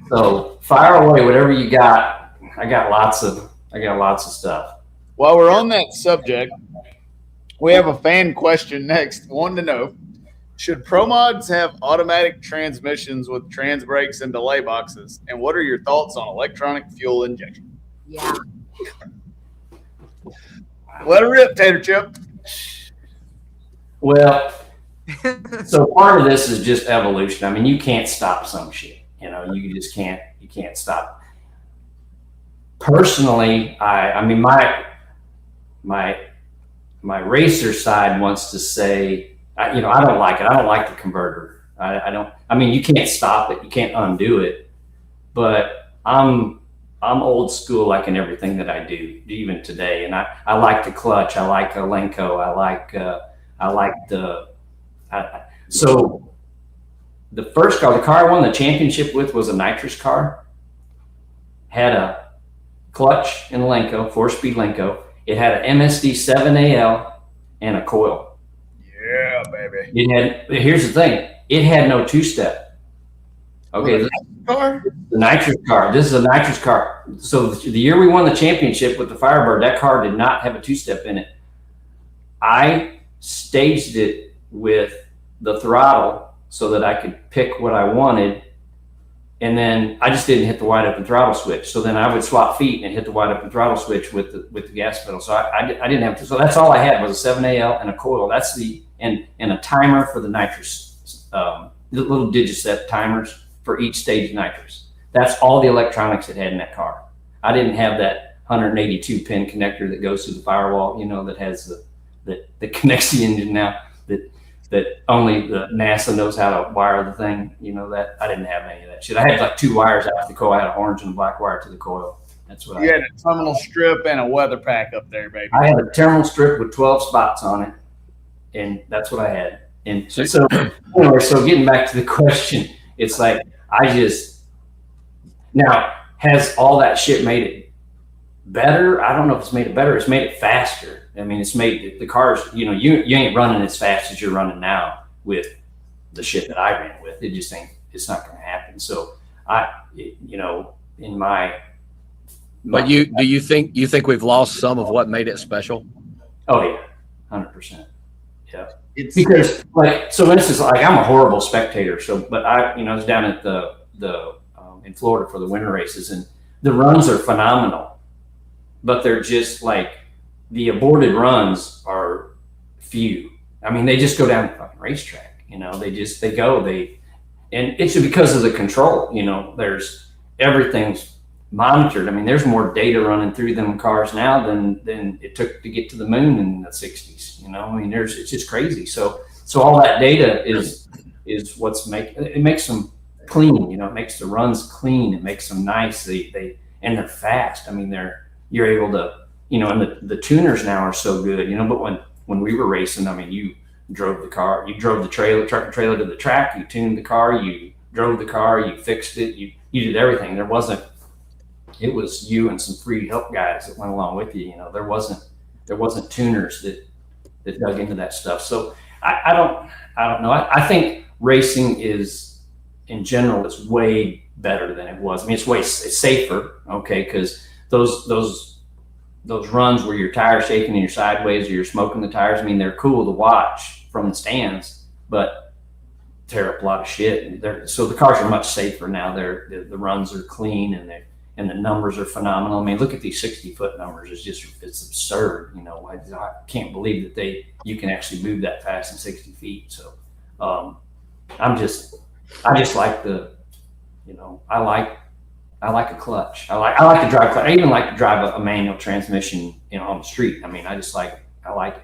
So fire away, whatever you got. I got lots of stuff. While we're on that subject, we have a fan question next. Wanting to know, should Pro Mods have automatic transmissions with trans brakes and delay boxes? And what are your thoughts on electronic fuel injection? Yeah. Let it rip, Tater Chip. Well, so part of this is just evolution. I mean, you can't stop some shit. You know, you just can't. You can't stop. Personally, I mean, my racer side wants to say, I don't like it. I don't like the converter. I don't. I mean, you can't stop it. You can't undo it. But I'm old school, like in everything that I do, even today. And I like the clutch. I like Elenco. So the first car, the car I won the championship with, was a nitrous car. Had a clutch and Elenco, 4-speed Elenco. It had an MSD 7AL and a coil. Yeah, baby. Here's the thing. It had no two-step. Okay. The nitrous car. This is a nitrous car. So the year we won the championship with the Firebird, that car did not have a two-step in it. I staged it with the throttle so that I could pick what I wanted. And then I just didn't hit the wide open throttle switch. So then I would swap feet and hit the wide open throttle switch with the gas pedal. So I didn't have to. So that's all I had was a 7AL and a coil. That's and a timer for the nitrous, the little digit timers for each stage of nitrous. That's all the electronics it had in that car. I didn't have that 182 pin connector that goes through the firewall, that has that connects the engine now, that only the NASA knows how to wire the thing, that I didn't have any of that shit. I had like 2 wires out to the coil. I had an orange and a black wire to the coil. That's what you had a terminal strip and a weather pack up there, baby. I had a terminal strip with 12 spots on it, and that's what I had. And so anyway, so getting back to the question, it's like now, has all that shit made it better? I don't know if it's made it better. It's made it faster. I mean, it's made the cars, you ain't running as fast as you're running now with the shit that I ran with. It just ain't, it's not going to happen. So in my. But do you think we've lost some of what made it special? Oh yeah, 100%. Yeah. Because so for instance, I'm a horrible spectator. So, but I was down at the in Florida for the winter races, and the runs are phenomenal, but they're just like the aborted runs are few. I mean, they just go down the fucking racetrack. And it's because of the control. There's everything's monitored. I mean, there's more data running through them cars now than it took to get to the moon in the 60s. I mean, it's just crazy. So all that data is what's makes them clean. It makes the runs clean. It makes them nice. And they're fast. I mean, you're able to, and the tuners now are so good. But when we were racing, I mean, you drove the car, you drove the truck and trailer to the track, you tuned the car, you drove the car, you fixed it, you did everything. It was you and some free help guys that went along with you. There wasn't tuners that dug into that stuff. So I don't know. I think racing is, in general, is way better than it was. I mean, it's safer, okay, because those runs where your tire's shaking and you're sideways or you're smoking the tires, I mean, they're cool to watch from the stands, but tear up a lot of shit. So the cars are much safer now. The runs are clean and the numbers are phenomenal. I mean, look at these 60-foot numbers. It's absurd. I can't believe that you can actually move that fast in 60 feet. So I just like I like a clutch. I like to drive clutch. I even like to drive a manual transmission, on the street. I mean, I like it.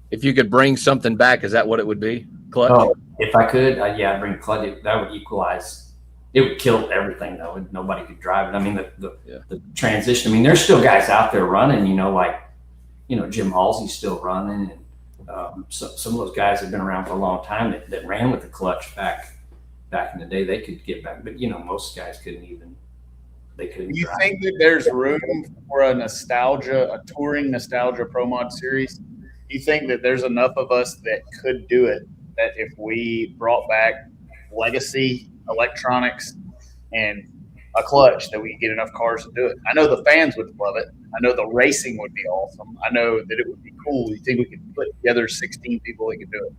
If you could bring something back, is that what it would be? Clutch? Oh, if I could, I'd bring clutch. That would equalize. It would kill everything though. Nobody could drive it. I mean, the transition. I mean, there's still guys out there running. Jim Halsey's still running, and some of those guys have been around for a long time that ran with the clutch back in the day. They could get back, but most guys couldn't even they couldn't. Do you drive. think that there's room for a touring nostalgia Pro Mod series? Do you think that there's enough of us that could do it, that if we brought back legacy electronics and a clutch, that we could get enough cars to do it? I know the fans would love it. I know the racing would be awesome. I know that it would be cool. You think we could put together 16 people that could do it?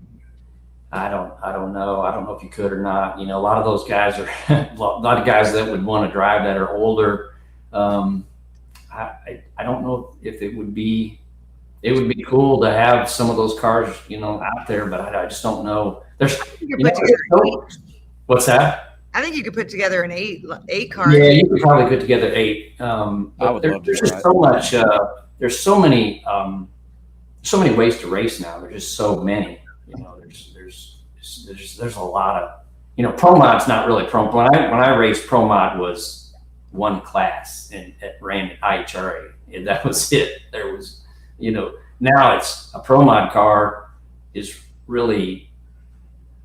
I don't know. I don't know if you could or not. You know, a lot of those guys are a lot of guys that would want to drive that are older. I don't know if it would be cool to have some of those cars, you know, out there, but I just don't know. What's that? I think you could put together an eight car. Yeah, you could probably put together 8. I would love to there's try just it. so much. There's so many ways to race now. There's just so many. You know, there's a lot of, you know, Pro Mod's not really pro. When I raced, Pro Mod was one class and ran at IHRA, and that was it. There was, you know, now it's a Pro Mod car is really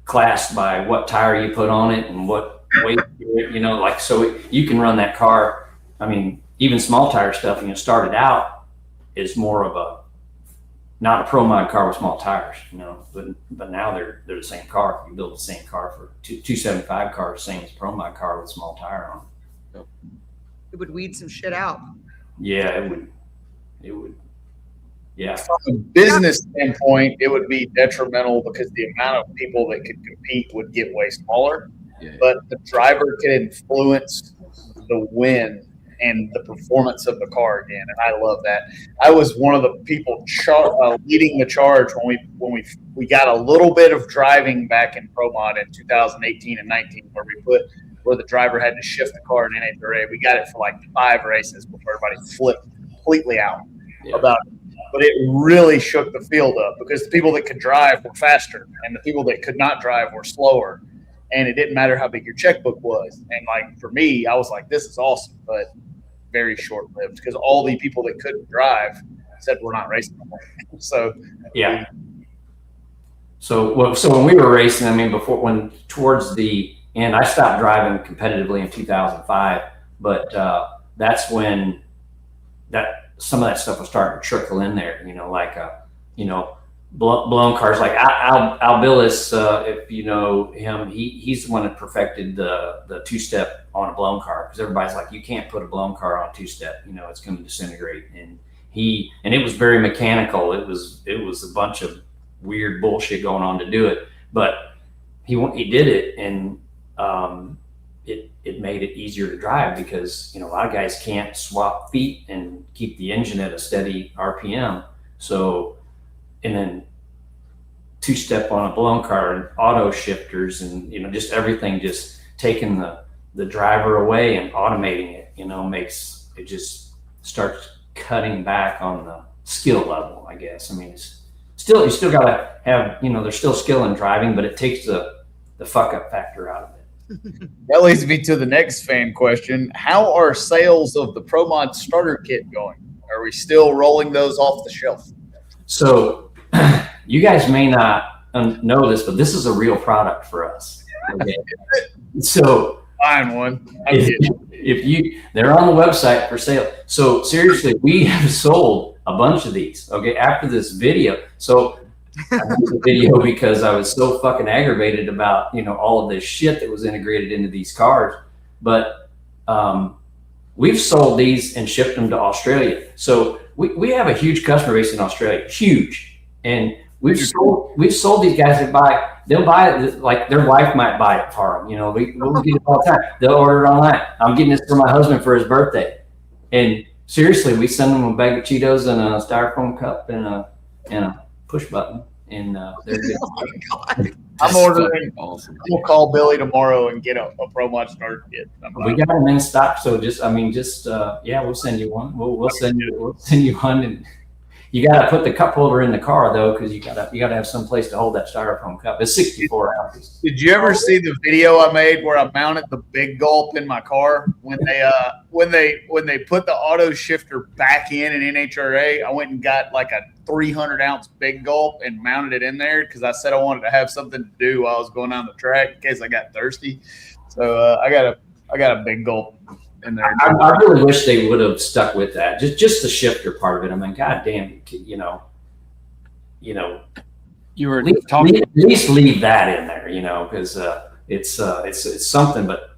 classed by what tire you put on it and what weight, you know, like, so you can run that car. I mean, even small tire stuff, you know, started out is more of a, not a Pro Mod car with small tires, you know, but now they're the same car. You build the same car for 275 car, same as Pro Mod car with small tire on it. It would weed some shit out. Yeah, it would. Yeah. From a business standpoint, it would be detrimental because the amount of people that could compete would get way smaller. Yeah. But the driver could influence the win and the performance of the car again, and I love that. I was one of the people leading the charge when we got a little bit of driving back in Pro Mod in 2018 and 19, where the driver had to shift the car in NHRA. We got it for like 5 races before everybody flipped completely out about it. But it really shook the field up because the people that could drive were faster and the people that could not drive were slower. And it didn't matter how big your checkbook was. And like for me, I was like, this is awesome, but very short lived because all the people that couldn't drive said we're not racing anymore. So yeah. So when we were racing, I mean, towards the end, I stopped driving competitively in 2005, but that's when some of that stuff was starting to trickle in there, you know, like, you know, blown cars like Al Billis, if you know him, he's the one that perfected the 2-step on a blown car, because everybody's like, you can't put a blown car on a 2-step, you know, it's going to disintegrate. And it was very mechanical. It was a bunch of weird bullshit going on to do it, but he did it, and it made it easier to drive because, you know, a lot of guys can't swap feet and keep the engine at a steady RPM. So, and then 2-step on a blown car and auto shifters and, you know, just everything, just taking the driver away and automating it, you know, makes it just starts cutting back on the skill level, I guess. I mean, you still got to have, you know, there's still skill in driving, but it takes the fuck up factor out of it. that leads me to the next fan question. How are sales of the Pro Mod starter kit going? Are we still rolling those off the shelf? So you guys may not know this, but this is a real product for us. Okay? So Find one. they're on the website for sale. So seriously, we have sold a bunch of these. Okay, after this video. So I did the video because I was so fucking aggravated about, you know, all of this shit that was integrated into these cars. But we've sold these and shipped them to Australia. So we have a huge customer base in Australia, huge, and we've sold these guys they'll buy it, like their wife might buy it for them. You know, we'll get it all the time. They'll order it online. I'm getting this for my husband for his birthday, and seriously, we send them a bag of Cheetos and a styrofoam cup and a push button, and they're good. Oh my God. I'm ordering. Awesome. We'll call Billy tomorrow and get a Pro Mod starter kit. We got them in stock, so yeah, we'll send you one. We'll send you one, and you got to put the cup holder in the car though, because you got to have some place to hold that styrofoam cup. It's 64 ounces. Did you ever see the video I made where I mounted the Big Gulp in my car when they put the auto shifter back in NHRA? I went and got like a 300-ounce Big Gulp and mounted it in there because I said I wanted to have something to do while I was going down the track in case I got thirsty. So I got a Big Gulp in there. I really wish they would have stuck with that. Just the shifter part of it. I mean, goddamn, you know, You were at least, talking. at least leave that in there, you know, because it's something. But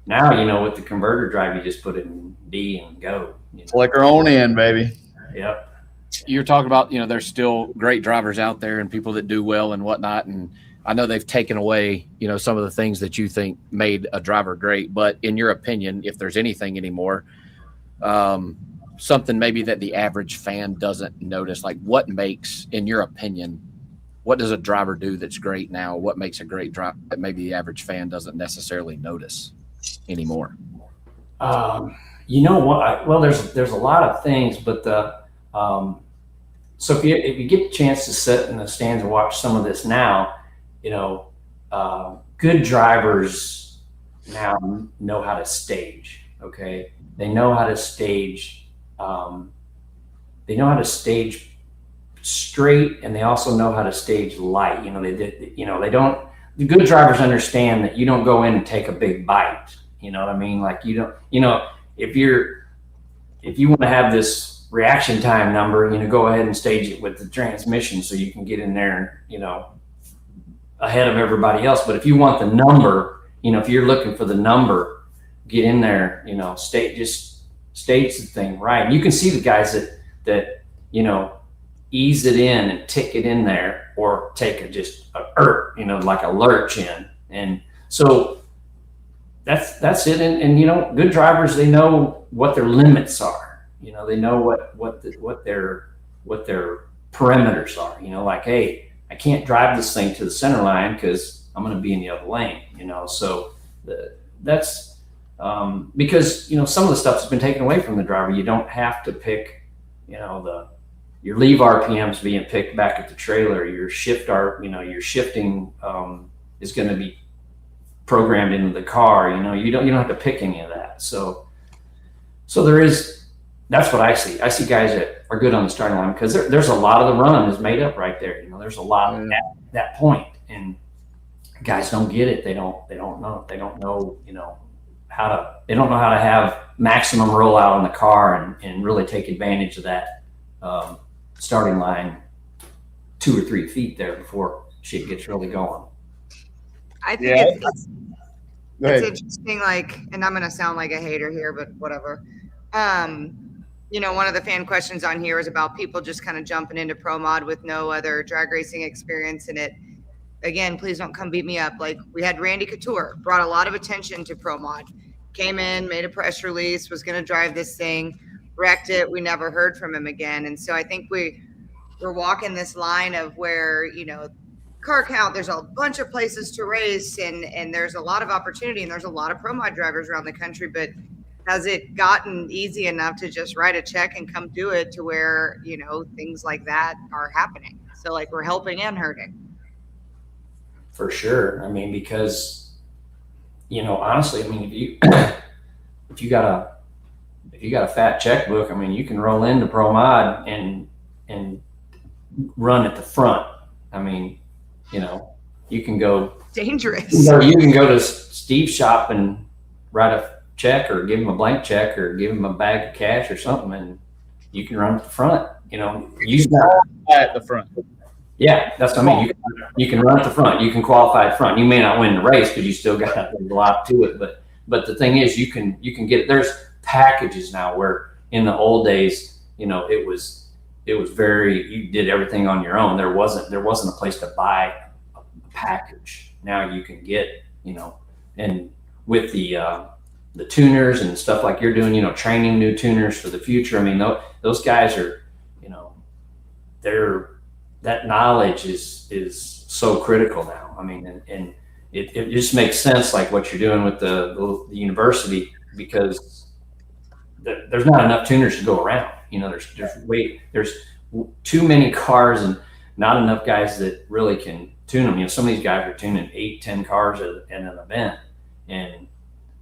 now, you know, with the converter drive, you just put it in D and go. You know? Like our own end, baby. Yep. You're talking about, you know, there's still great drivers out there and people that do well and whatnot. And I know they've taken away, you know, some of the things that you think made a driver great. But in your opinion, if there's anything anymore, something maybe that the average fan doesn't notice, like what makes, in your opinion, what does a driver do that's great now? What makes a great driver that maybe the average fan doesn't necessarily notice anymore? You know what? Well, there's a lot of things, but so if you get the chance to sit in the stands and watch some of this now, you know, good drivers now know how to stage. Okay, they know how to stage. They know how to stage straight, and they also know how to stage light. You know, they don't. The good drivers understand that you don't go in and take a big bite. You know what I mean? Like you don't. You know, if you want to have this reaction time number, you know, go ahead and stage it with the transmission so you can get in there, you know, ahead of everybody else. But if you want the number, you know, if you're looking for the number, get in there, you know, just stage the thing right. And you can see the guys that you know, ease it in and tick it in there, or take you know, like a lurch in. And so that's it. And you know, good drivers, they know what their limits are. You know, they know what their perimeters are. You know, like, hey, I can't drive this thing to the center line because I'm going to be in the other lane. You know, so that's because, you know, some of the stuff has been taken away from the driver. You don't have to pick, you know, your leave RPMs being picked back at the trailer. Your your shifting is going to be programmed into the car. You know, you don't have to pick any of that. So that's what I see. I see guys that are good on the starting line because there's a lot of the run is made up right there. You know, there's a lot at that point, and guys don't get it. They don't know. They don't know, you know, they don't know how to have maximum rollout in the car and really take advantage of that starting line 2 or 3 feet there before shit gets really going. I think it's interesting, like, and I'm going to sound like a hater here, but whatever. You know, one of the fan questions on here is about people just kind of jumping into pro mod with no other drag racing experience in it. Again, please don't come beat me up. Like, we had Randy Couture, brought a lot of attention to pro mod, came in, made a press release, was going to drive this thing, wrecked it. We never heard from him again. And so I think we're walking this line of where, you know, car count, there's a bunch of places to race, and there's a lot of opportunity, and there's a lot of pro mod drivers around the country, but has it gotten easy enough to just write a check and come do it to where, you know, things like that are happening? So like we're helping and hurting. For sure. I mean, because, you know, honestly, I mean, if you got a fat checkbook, I mean, you can roll into pro mod and run at the front. I mean, you know, you can go dangerous. You can go to Steve's shop and write a check, or give him a blank check, or give him a bag of cash or something, and you can run at the front. You know, use that at the front. Yeah, that's what I mean. You can run at the front. You can qualify at front. You may not win the race because you still got a lot to it. But the thing is, you can get. There's packages now where in the old days, you know, it was very, you did everything on your own. There wasn't a place to buy a package. Now you can get, you know, and with the tuners and stuff like you're doing, you know, training new tuners for the future. I mean, those guys are, you know, that knowledge is so critical now. I mean, and it just makes sense, like what you're doing with the university, because there's not enough tuners to go around. You know, there's too many cars and not enough guys that really can tune them. You know, some of these guys are tuning 8-10 cars at an event, and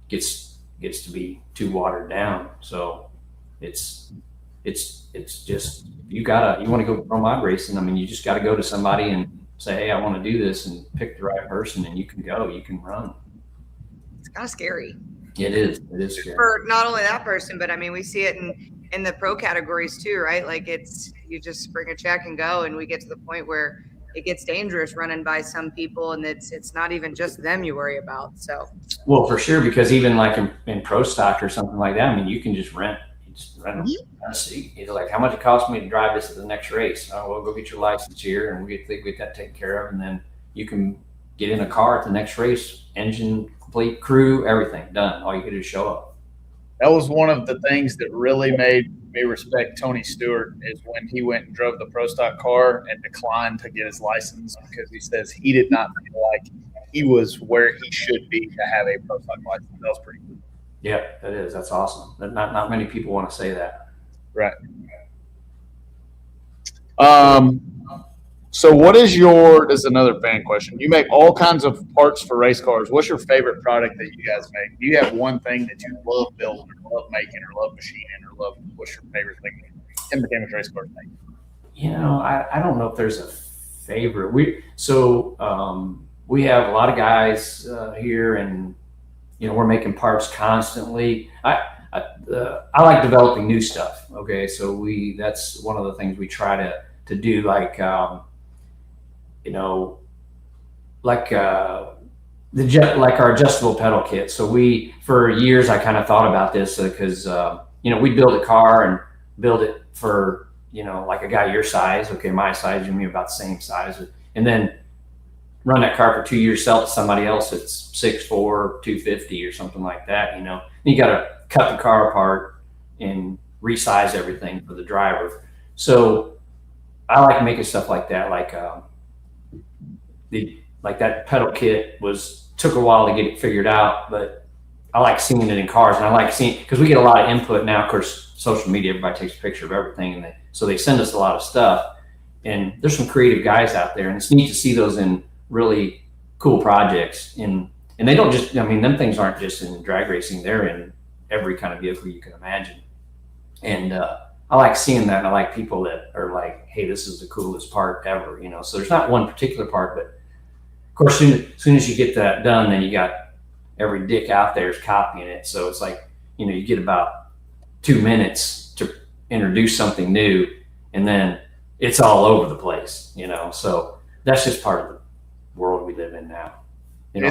gets to be too watered down. So it's just, you want to go pro mod racing. I mean, you just got to go to somebody and say, hey, I want to do this, and pick the right person, and you can run. It's kind of scary. It is scary. For not only that person, but I mean, we see it in the pro categories too, right? Like you just bring a check and go, and we get to the point where it gets dangerous running by some people, and it's not even just them you worry about. So, well, for sure, because even like in pro stock or something like that, I mean, you can just rent a seat. It's like, how much it costs me to drive this at the next race? Oh, well, go get your license here, and we get that taken care of, and then you can get in a car at the next race, engine complete, crew, everything done. All you can do is show up. That was one of the things that really made me respect Tony Stewart, is when he went and drove the pro stock car and declined to get his license, because he says he did not feel like he was where he should be to have a pro stock license. That was pretty cool. Yeah, that is. That's awesome. Not many people want to say that. Right. So what is this is another fan question. You make all kinds of parts for race cars. What's your favorite product that you guys make? Do you have one thing that you love building or love making or love machining or love, what's your favorite thing Tim McAmis race cars make? You know, I don't know if there's a favorite. We have a lot of guys here, and you know, we're making parts constantly. I like developing new stuff. Okay, so that's one of the things we try to do, like you know, like our adjustable pedal kit. So for years I kind of thought about this because you know, we build a car and build it for, you know, like a guy your size. Okay, my size, you mean about the same size, and then run that car for 2 years, sell it to somebody else that's 6'4", 250 or something like that. You know, you got to cut the car apart and resize everything for the driver. So I like making stuff like that. Like that pedal kit took a while to get it figured out, but I like seeing it in cars, and I like seeing, because we get a lot of input now. Of course, social media, everybody takes a picture of everything, and so they send us a lot of stuff. And there's some creative guys out there, and it's neat to see those in really cool projects. And they don't just, I mean, them things aren't just in drag racing; they're in every kind of vehicle you can imagine. And I like seeing that, and I like people that are like, "Hey, this is the coolest part ever," you know. So there's not one particular part, but of course, as soon as you get that done, then you got every dick out there is copying it. So it's like, you know, you get about 2 minutes to introduce something new, and then it's all over the place, you know. So that's just part of the world we live in now. You know,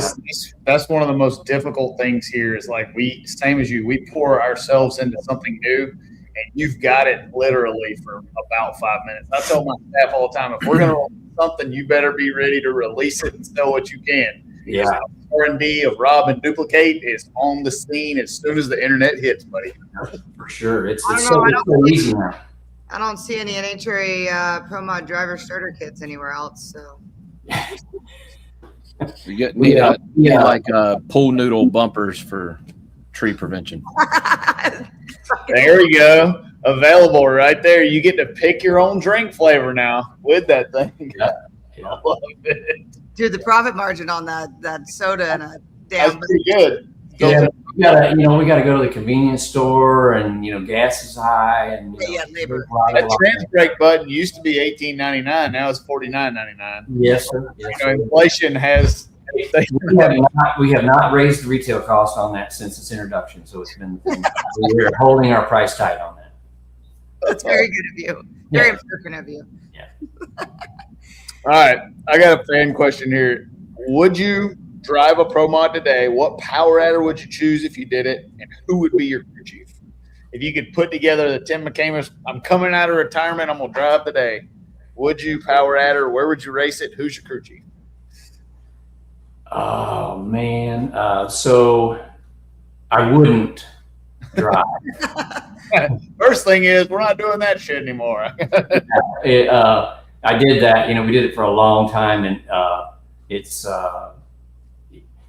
that's one of the most difficult things here, is like, same as you, we pour ourselves into something new, and you've got it literally for about 5 minutes. I tell my staff all the time, if we're going to release something, you better be ready to release it and sell what you can. Yeah. R&D of rob and duplicate is on the scene as soon as the internet hits, buddy. For sure. It's I so easy now. I don't see any NHRA Pro Mod driver starter kits anywhere else. So You need like pool noodle bumpers for tree prevention. There you go. Available right there. You get to pick your own drink flavor now with that thing. Yeah. I love it. Dude, the profit margin on that soda and a That's damn pretty good. Yeah, we gotta go to the convenience store, and you know, gas is high, and labor. That trans brake button used to be $18.99. Now it's $49.99. Yes, sir. Yes, You know, inflation has. We have not raised the retail cost on that since its introduction, so we're holding our price tight on that. That's very good of you. Very American of you. Yeah. All right, I got a fan question here. Would you drive a Pro Mod today? What power adder would you choose if you did it, and who would be your crew chief? If you could put together the Tim McAmis, I'm coming out of retirement, I'm going to drive today. Would you power adder? Where would you race it? Who's your crew chief? Oh man, so I wouldn't drive. First thing is, we're not doing that shit anymore. I did that. You know, we did it for a long time, and it's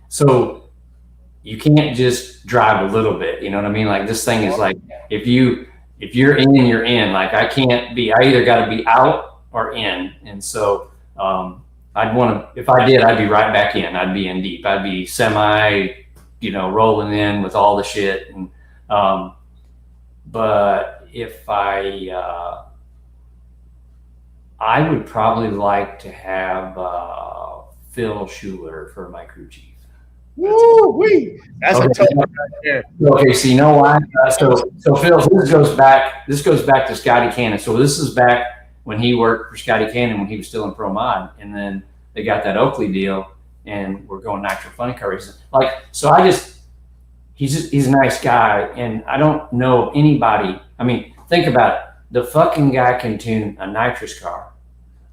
so you can't just drive a little bit. You know what I mean? Like, this thing is like, if you're in, you're in. Like, I either got to be out or in, and so I'd want to. If I did, I'd be right back in. I'd be in deep. I'd be semi, you know, rolling in with all the shit. And but if I would probably like to have Phil Schuler for my crew chief. Woo-wee. That's a tough one right there. Okay, so you know why? So Phil, this goes back to Scotty Cannon. So this is back when he worked for Scotty Cannon when he was still in Pro Mod, and then they got that Oakley deal, and we're going nitro funny car racing. Like, so he's a nice guy, and I don't know anybody. I mean, think about it. The fucking guy can tune a nitrous car,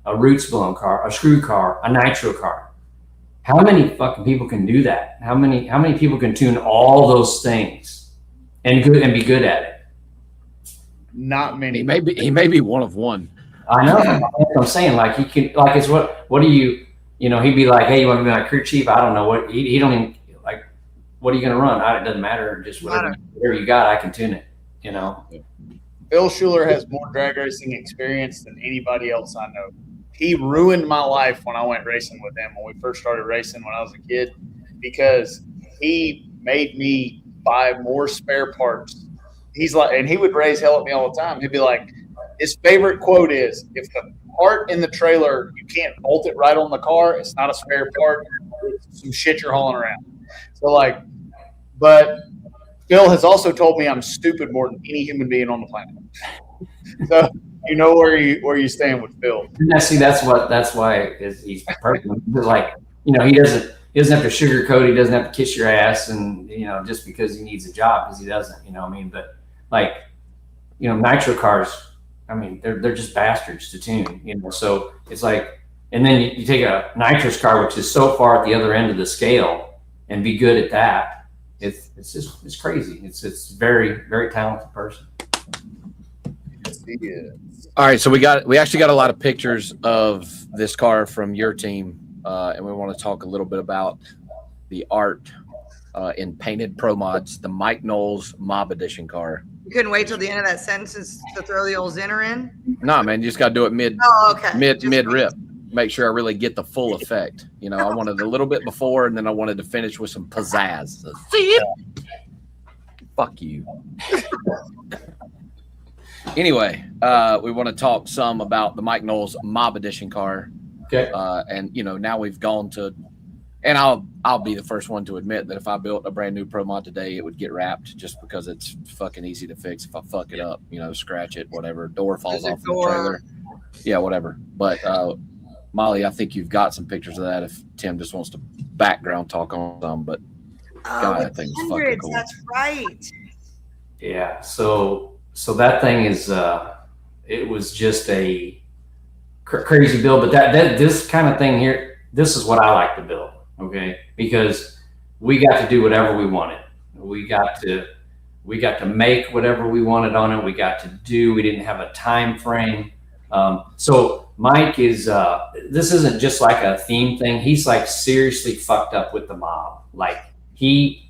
a roots blown car, a screw car, a nitro car. How many fucking people can do that? How many people can tune all those things and be good at it? Not many. He may be one of one. I know. That's what I'm saying. Like, he can, like, it's what do you know, he'd be like, hey, you want to be my crew chief? I don't know what, he don't even, like, what are you going to run? It doesn't matter. Just whatever you got, I can tune it, you know? Phil Schuler has more drag racing experience than anybody else I know. He ruined my life when I went racing with him when we first started racing when I was a kid, because he made me buy more spare parts. He's like, and he would raise hell at me all the time. He'd be like, his favorite quote is, if the part in the trailer, you can't bolt it right on the car, it's not a spare part, it's some shit you're hauling around. So like, but Phil has also told me I'm stupid more than any human being on the planet. So you know where you stand with Phil. Yeah, see, that's why he's perfect. Like, you know, he doesn't have to sugarcoat. He doesn't have to kiss your ass, and you know, just because he needs a job, because he doesn't. You know what I mean? But like, you know, nitro cars, I mean, they're just bastards to tune. You know, so it's like, and then you take a nitrous car, which is so far at the other end of the scale, and be good at that. It's crazy. It's very, very talented person. Yeah. All right, so we actually got a lot of pictures of this car from your team, and we want to talk a little bit about the art in painted pro mods, the Mike Knowles Mob Edition car. You couldn't wait till the end of that sentence to throw the old zinner in? No, man, you just got to do it mid rip. Make sure I really get the full effect. You know, I wanted a little bit before, and then I wanted to finish with some pizzazz. So, see it? Fuck you. Anyway, we want to talk some about the Mike Knowles Mob Edition car. Okay. And you know, now we've gone to, and I'll be the first one to admit that if I built a brand new Pro Mod today, it would get wrapped just because it's fucking easy to fix. If I fuck it up, you know, scratch it, whatever, door falls off the trailer. Yeah, whatever. But Molly, I think you've got some pictures of that if Tim just wants to background talk on some, but God, that thing's fucking cool. That's right. Yeah. So that thing is, it was just a crazy build, but that this kind of thing here, this is what I like to build. Okay. Because we got to do whatever we wanted. We got to make whatever we wanted on it. We didn't have a time frame. So Mike is, this isn't just like a theme thing. He's like seriously fucked up with the mob. Like he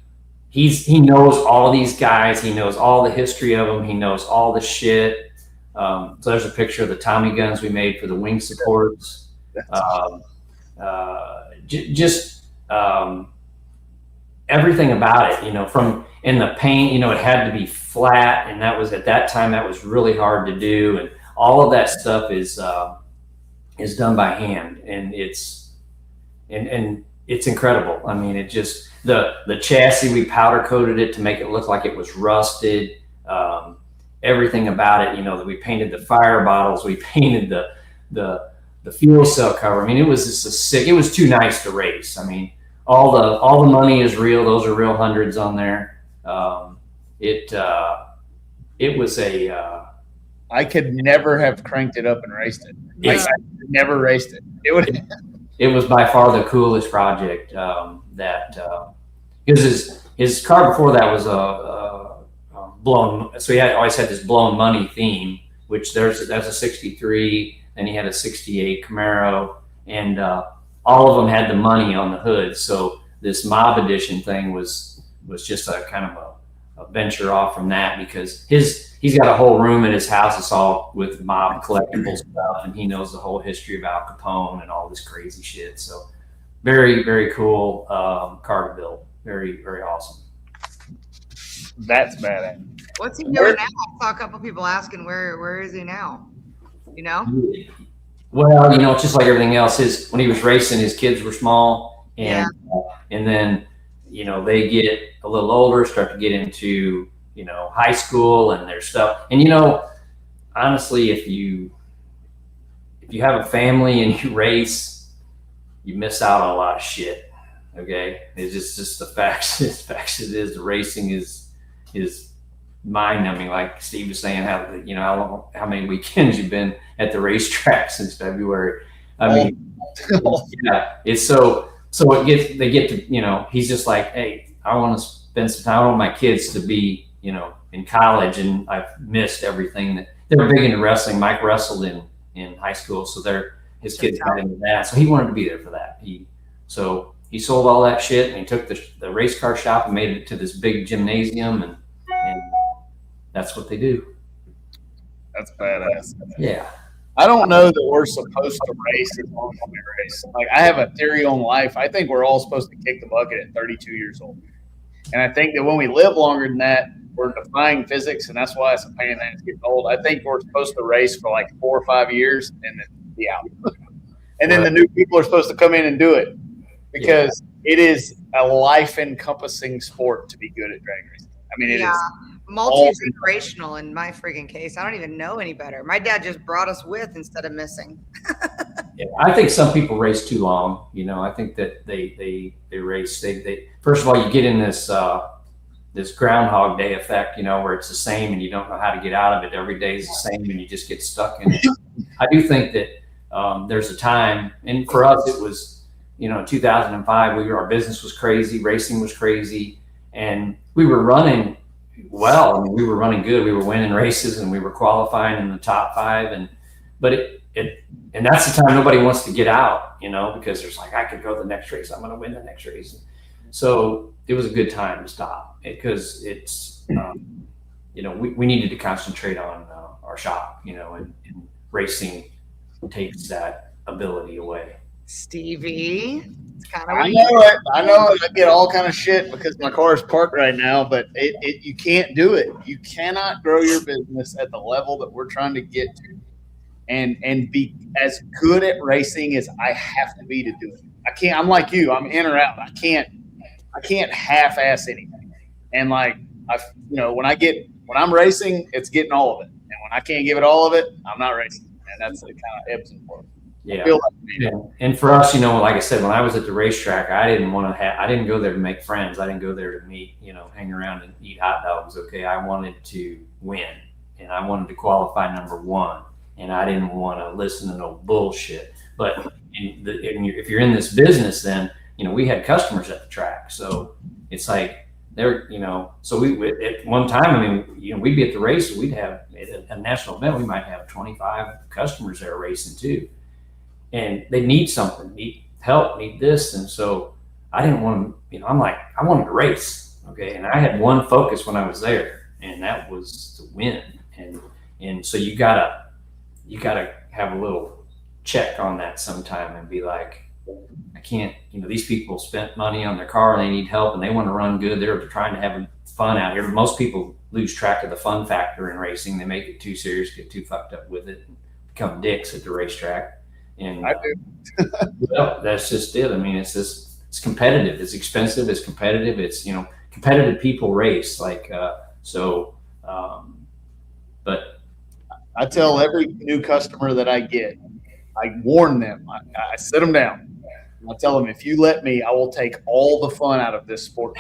knows all these guys. He knows all the history of them. He knows all the shit. So there's a picture of the Tommy guns we made for the wing supports. Everything about it, you know, from in the paint, you know, it had to be flat, and that was at that time that was really hard to do, and all of that stuff is done by hand, and it's incredible. I mean, it just the chassis, we powder coated it to make it look like it was rusted. Everything about it, you know, that we painted the fire bottles, we painted the fuel cell cover. I mean, it was just it was too nice to race. I mean, all the money is real. Those are real hundreds on there. It was a. I could never have cranked it up and raced it. Yeah. I never raced it. It was by far the coolest project because his car before that was a blown. So he always had this blown money theme, which that's a 63. Then he had a 68 Camaro, and all of them had the money on the hood. So this Mob Edition thing was just a kind of a venture off from that, because he's got a whole room in his house. It's all with mob collectible stuff, and he knows the whole history of Al Capone and all this crazy shit. So very, very cool car to build. Very, very awesome. That's badass. What's he doing now? I saw a couple people asking where is he now? You know? Well, you know, it's just like everything else. When he was racing, his kids were small, and then you know, they get a little older, start to get into, you know, high school and their stuff. And, you know, honestly, if you have a family and you race, you miss out on a lot of shit. Okay. It's just the facts. It's facts. It is. The racing is mind numbing. Like Steve was saying, how many weekends you've been at the racetrack since February. I mean, yeah, it's so they get to, you know, he's just like, hey, I want to spend some time. I want my kids to be, you know, in college, and I've missed everything that they're big into wrestling. Mike wrestled in high school, so his kids got into that. So he wanted to be there for that. He sold all that shit, and he took the race car shop and made it to this big gymnasium, and that's what they do. That's badass. Yeah. I don't know that we're supposed to race as long as we race. Like, I have a theory on life. I think we're all supposed to kick the bucket at 32 years old. And I think that when we live longer than that, we're defying physics, and that's why it's a pain in the ass getting old. I think we're supposed to race for like 4 or 5 years and then be out. And then the new people are supposed to come in and do it, because it is a life-encompassing sport to be good at drag racing. I mean, it is multi-generational in my freaking case. I don't even know any better. My dad just brought us with instead of missing. Yeah, I think some people race too long. You know, I think that they race. They first of all, you get in this this Groundhog Day effect, you know, where it's the same and you don't know how to get out of it. Every day is the same and you just get stuck in it. I do think that there's a time, and for us it was, you know, in 2005, our business was crazy, racing was crazy, and we were running well. I mean, we were running good. We were winning races and we were qualifying in the top 5. But that's the time nobody wants to get out, you know, because there's like, I could go the next race. I'm going to win the next race. So it was a good time to stop, because it's, you know, we needed to concentrate on our shop, you know, and racing takes that ability away. Stevie, it's kind of I know it. I know it. I get all kind of shit because my car is parked right now, but you can't do it. You cannot grow your business at the level that we're trying to get to, and be as good at racing as I have to be to do it. I can't. I'm like you. I'm in or out. I can't half-ass anything. And like when I'm racing, it's getting all of it. And when I can't give it all of it, I'm not racing. And that's the kind of ebbs and flows. Yeah. And for us, you know, like I said, when I was at the racetrack, I didn't go there to make friends. I didn't go there to meet, you know, hang around and eat hot dogs. Okay. I wanted to win, and I wanted to qualify number 1, and I didn't want to listen to no bullshit. But if you're in this business, then, you know, we had customers at the track. So it's like, you know, so we at one time, I mean, you know, we'd be at the race, we'd have a national event, we might have 25 customers there racing too. And they need something, need help, need this. And so I didn't want to, you know, I'm like, I wanted to race. Okay. And I had one focus when I was there, and that was to win. And so you gotta have a little check on that sometime and be like, I can't, you know, these people spent money on their car and they need help and they want to run good. They're trying to have fun out here. But most people lose track of the fun factor in racing. They make it too serious, get too fucked up with it, and become dicks at the racetrack. And I do. Well, that's just it. I mean, it's competitive. It's expensive. It's competitive. It's, you know, competitive people race but I tell every new customer that I get, I warn them. I sit them down. I tell them, if you let me, I will take all the fun out of this sport.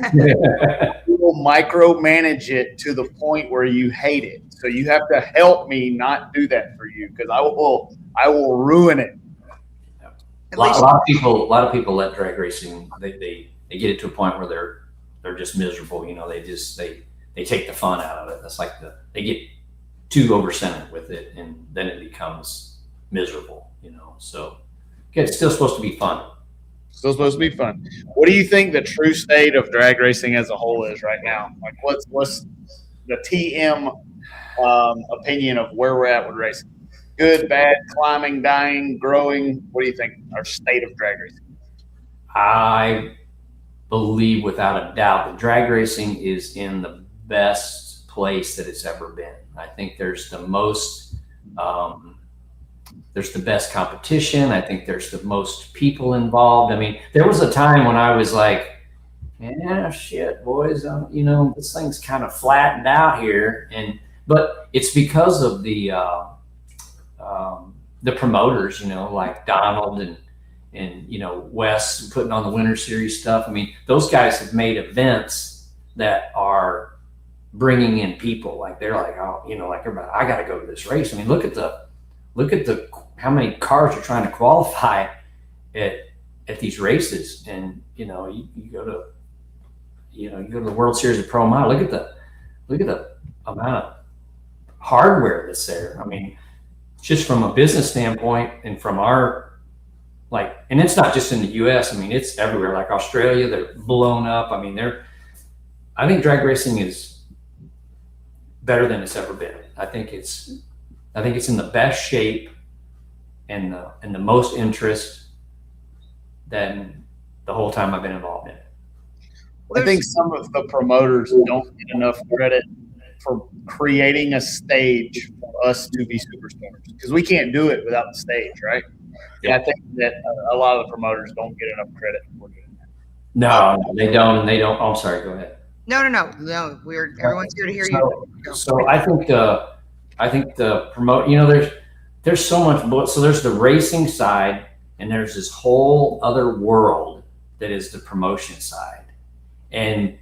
We will micromanage it to the point where you hate it. So you have to help me not do that for you, because I will ruin it. A lot of people let drag racing. They get it to a point where they're just miserable. You know, they take the fun out of it. That's like they get too overcentered with it, and then it becomes miserable. You know, so it's still supposed to be fun. Still supposed to be fun. What do you think the true state of drag racing as a whole is right now? Like, what's the TM opinion of where we're at with racing? Good, bad, climbing, dying, growing? What do you think our state of drag racing? I believe without a doubt that drag racing is in the best place that it's ever been. I think there's the most, there's the best competition. I think there's the most people involved. I mean, there was a time when I was like, yeah, shit, boys, you know, this thing's kind of flattened out here, but it's because of the promoters, you know, like Donald and you know, Wes putting on the Winter Series stuff. I mean, those guys have made events that are bringing in people. Like they're like, oh, you know, like everybody, I got to go to this race. I mean, look at the how many cars are trying to qualify at these races, and you know, you go to the World Series of Pro Mile. Look at the amount of hardware that's there. I mean, just from a business standpoint and from our, like, and it's not just in the US, I mean, it's everywhere. Like Australia, they're blown up. I mean, I think drag racing is better than it's ever been. I think it's in the best shape and the most interest than the whole time I've been involved in it. I think some of the promoters don't get enough credit for creating a stage for us to be superstars, because we can't do it without the stage, right? Yeah, I think that a lot of the promoters don't get enough credit for doing that. No, they don't. Oh, I'm sorry. Go ahead. No. Everyone's here to hear you. So I think the promote. You know, there's so much. So there's the racing side, and there's this whole other world that is the promotion side, and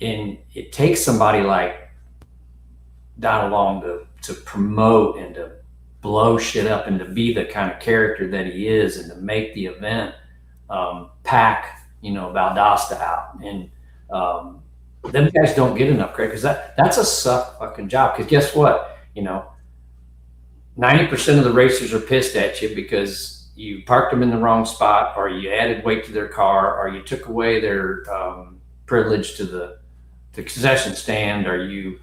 it takes somebody like Donald Long to promote and to blow shit up and to be the kind of character that he is and to make the event pack, you know, Valdosta out. And them guys don't get enough credit, because that's a suck fucking job. Because guess what? You know, 90% of the racers are pissed at you because you parked them in the wrong spot, or you added weight to their car, or you took away their privilege to the concession stand, or you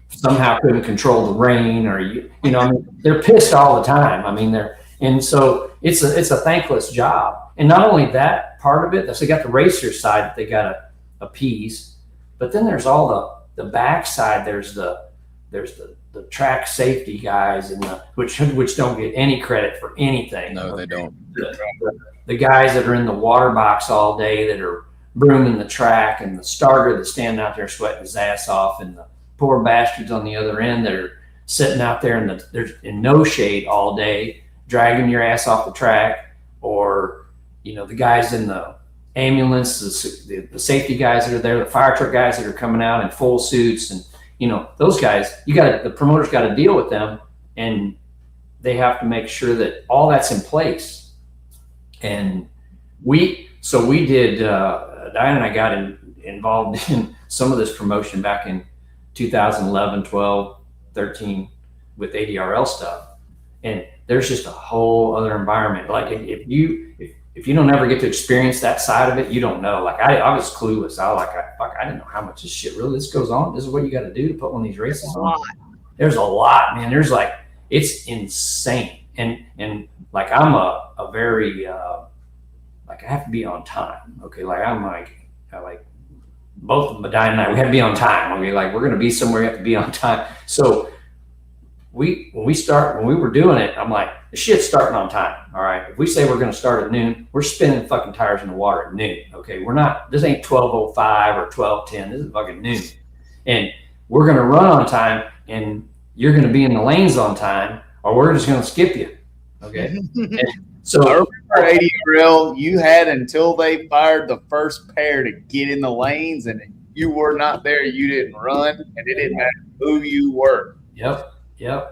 somehow couldn't control the rain, or I mean, they're pissed all the time. I mean, and so it's a thankless job. And not only that part of it, so they got the racer side that they got to appease, but then there's all the back side. There's the track safety guys and which don't get any credit for anything. No, they don't. The guys that are in the water box all day that are brooming the track, and the starter that's standing out there sweating his ass off, and the poor bastards on the other end that are sitting out there there's in no shade all day, dragging your ass off the track, or you know, the guys in the ambulance, the safety guys that are there, the fire truck guys that are coming out in full suits, and you know, those guys, the promoters got to deal with them, and they have to make sure that all that's in place. And we did. Diane and I got involved in some of this promotion back in 2011, 12, 13 with ADRL stuff. And there's just a whole other environment. Like if you don't ever get to experience that side of it, you don't know. Like I was clueless. I didn't know how much this shit really goes on. This is what you got to do to put one of these races on. There's a lot, man. There's like, it's insane. And like, I'm a very, like I have to be on time. Okay. Like I'm like both Medina and I, we have to be on time. Okay. Like we're going to be somewhere, you have to be on time. So when we were doing it, I'm like, the shit's starting on time. All right. If we say we're going to start at noon, we're spinning fucking tires in the water at noon. Okay. This ain't 12:05 or 12:10. This is fucking noon. And we're going to run on time, and you're going to be in the lanes on time, or we're just going to skip you. Okay. So I remember ADRL, you had until they fired the first pair to get in the lanes, and if you were not there, you didn't run, and it didn't matter who you were. Yep.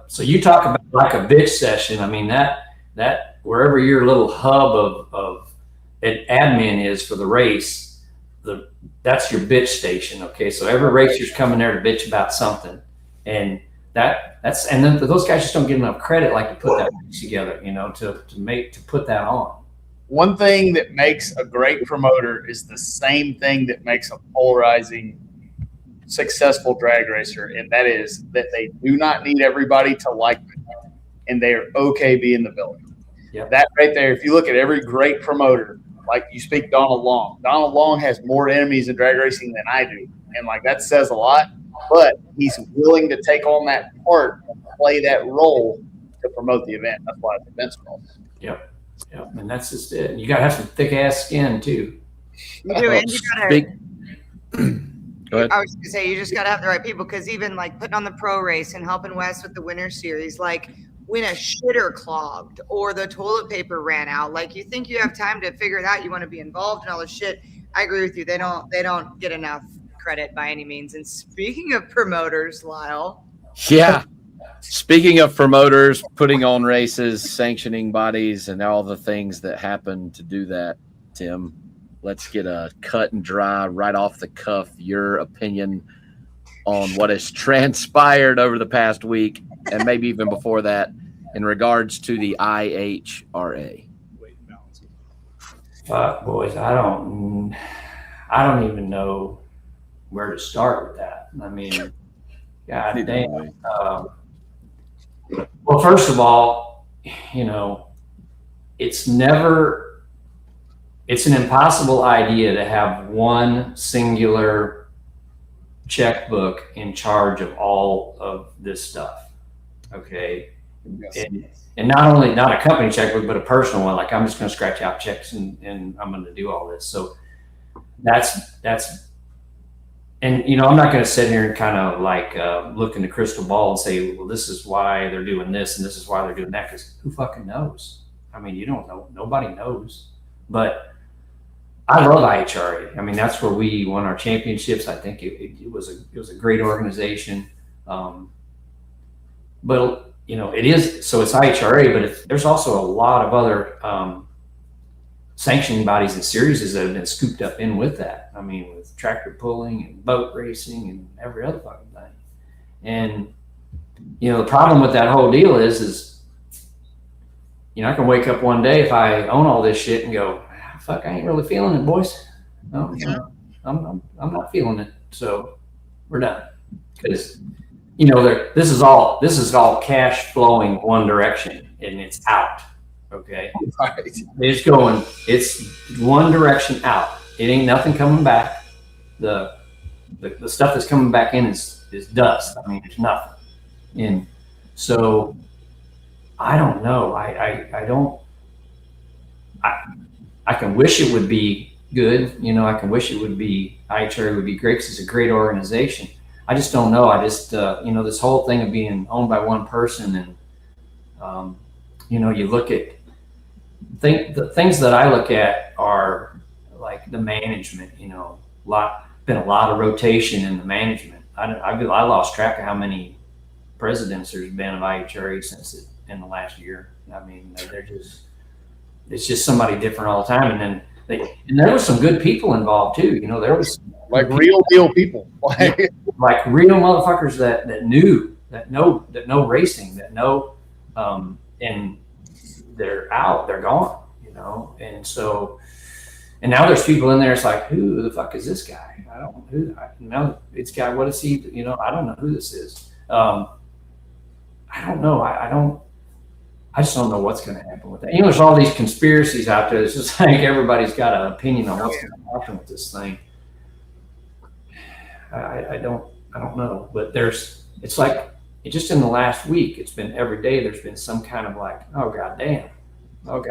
So you talk about like a bitch session. I mean, that wherever your little hub of admin is for the race, that's your bitch station. Okay. So every racer's coming there to bitch about something. And and then those guys just don't get enough credit, like to put that together, you know, to put that on. One thing that makes a great promoter is the same thing that makes a polarizing, successful drag racer, and that is that they do not need everybody to like them, and they are okay being the villain. Yep. That right there, if you look at every great promoter, like you speak Donald Long has more enemies in drag racing than I do, and like that says a lot. But he's willing to take on that part and play that role to promote the event. That's why it's events called. Yep. And that's just it. You gotta have some thick ass skin too. You do, and you gotta. Big. Go ahead. I was gonna say you just gotta have the right people, because even like putting on the pro race and helping Wes with the winter series, like when a shitter clogged or the toilet paper ran out, like you think you have time to figure it out, you want to be involved in all this shit. I agree with you. They don't get enough credit by any means. And speaking of promoters, Lyle. Yeah. Speaking of promoters, putting on races, sanctioning bodies, and all the things that happen to do that, Tim, let's get a cut and dry, right off the cuff, your opinion on what has transpired over the past week, and maybe even before that, in regards to the IHRA. Boys, I don't even know where to start with that. I mean, God damn. Well, first of all, it's an impossible idea to have one singular checkbook in charge of all of this stuff. Okay. Yes. And not a company checkbook, but a personal one. Like, I'm just going to scratch out checks and I'm going to do all this. So and I'm not going to sit here and kind of like look in the crystal ball and say, well, this is why they're doing this and this is why they're doing that, because who fucking knows? I mean, you don't know. Nobody knows. But I love IHRA. I mean, that's where we won our championships. I think it was a great organization. But it is, so it's IHRA, but there's also a lot of other sanctioning bodies and series that have been scooped up in with that. I mean, with tractor pulling and boat racing and every other fucking thing. And, the problem with that whole deal is, I can wake up one day if I own all this shit and go, fuck, I ain't really feeling it, boys. No, I'm not feeling it. So we're done. Because, this is all cash flowing one direction and it's out. Okay. Right. It's one direction out. It ain't nothing coming back. The stuff that's coming back in is dust. I mean, it's nothing. And so I don't know. I can wish it would be good. I can wish it would be, IHRA would be great because it's a great organization. I just don't know. I just, this whole thing of being owned by one person and, you look at, the things that I look at are like the management, been a lot of rotation in the management. I lost track of how many presidents there's been of IHRA in the last year. I mean, it's just somebody different all the time. And then there were some good people involved too. There was like real deal people, like real motherfuckers that know racing, that know, and they're out, they're gone, and so, and now there's people in there. It's like, who the fuck is this guy? I don't know who. Now it's guy. What is he? I don't know who this is. I don't know. I just don't know what's going to happen with that. There's all these conspiracies out there. It's just like everybody's got an opinion on what's going to happen with this thing. I don't know, but it's like, just in the last week, it's been every day. There's been some kind of like, oh goddamn, oh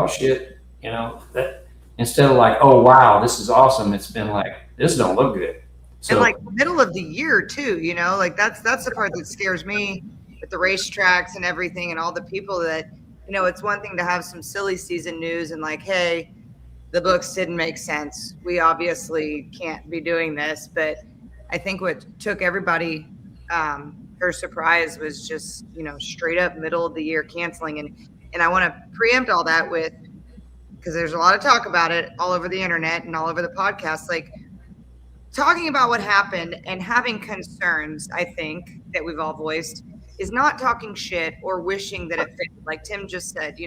shit, that instead of like, oh wow, this is awesome. It's been like, this don't look good. So, and like middle of the year too, like that's the part that scares me with the racetracks and everything and all the people that, it's one thing to have some silly season news and like, hey, the books didn't make sense. We obviously can't be doing this, but I think what took everybody her surprise was just, straight up middle of the year canceling. And I want to preempt all that with, because there's a lot of talk about it all over the internet and all over the podcast, like talking about what happened and having concerns, I think, that we've all voiced, is not talking shit or wishing that it failed. Like Tim just said,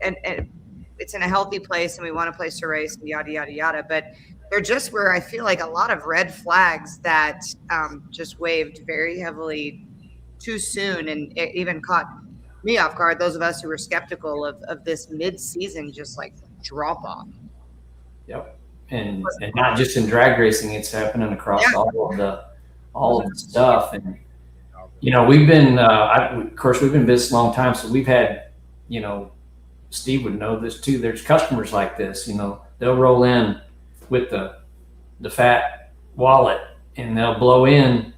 and it's in a healthy place and we want a place to race and yada, yada, yada. But they're just where I feel like a lot of red flags that just waved very heavily too soon. And it even caught me off guard, those of us who were skeptical of this mid-season just like drop off. Yep. And not just in drag racing, it's happening across all of the stuff. And, we've been, of course, we've been in business a long time. So we've had, Steve would know this too. There's customers like this, you know, they'll roll in with the fat wallet and they'll blow in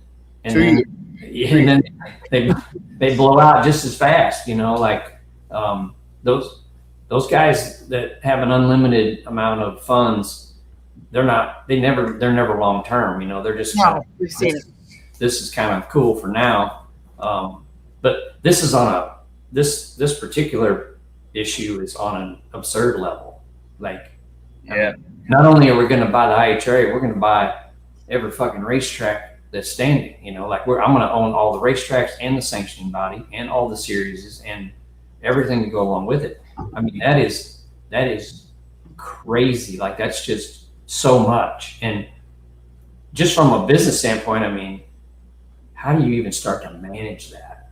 and then they blow out just as fast, you know, like those guys that have an unlimited amount of funds, they're never long term, you know, they're just we've seen it. This is kind of cool for now. But this is on this particular issue is on an absurd level. Like, Yeah. Not only are we going to buy the IHRA, we're going to buy every fucking racetrack that's standing. You know, like I'm going to own all the racetracks and the sanctioning body and all the series and everything to go along with it. I mean, that is crazy. Like that's just so much. And just from a business standpoint, I mean, how do you even start to manage that?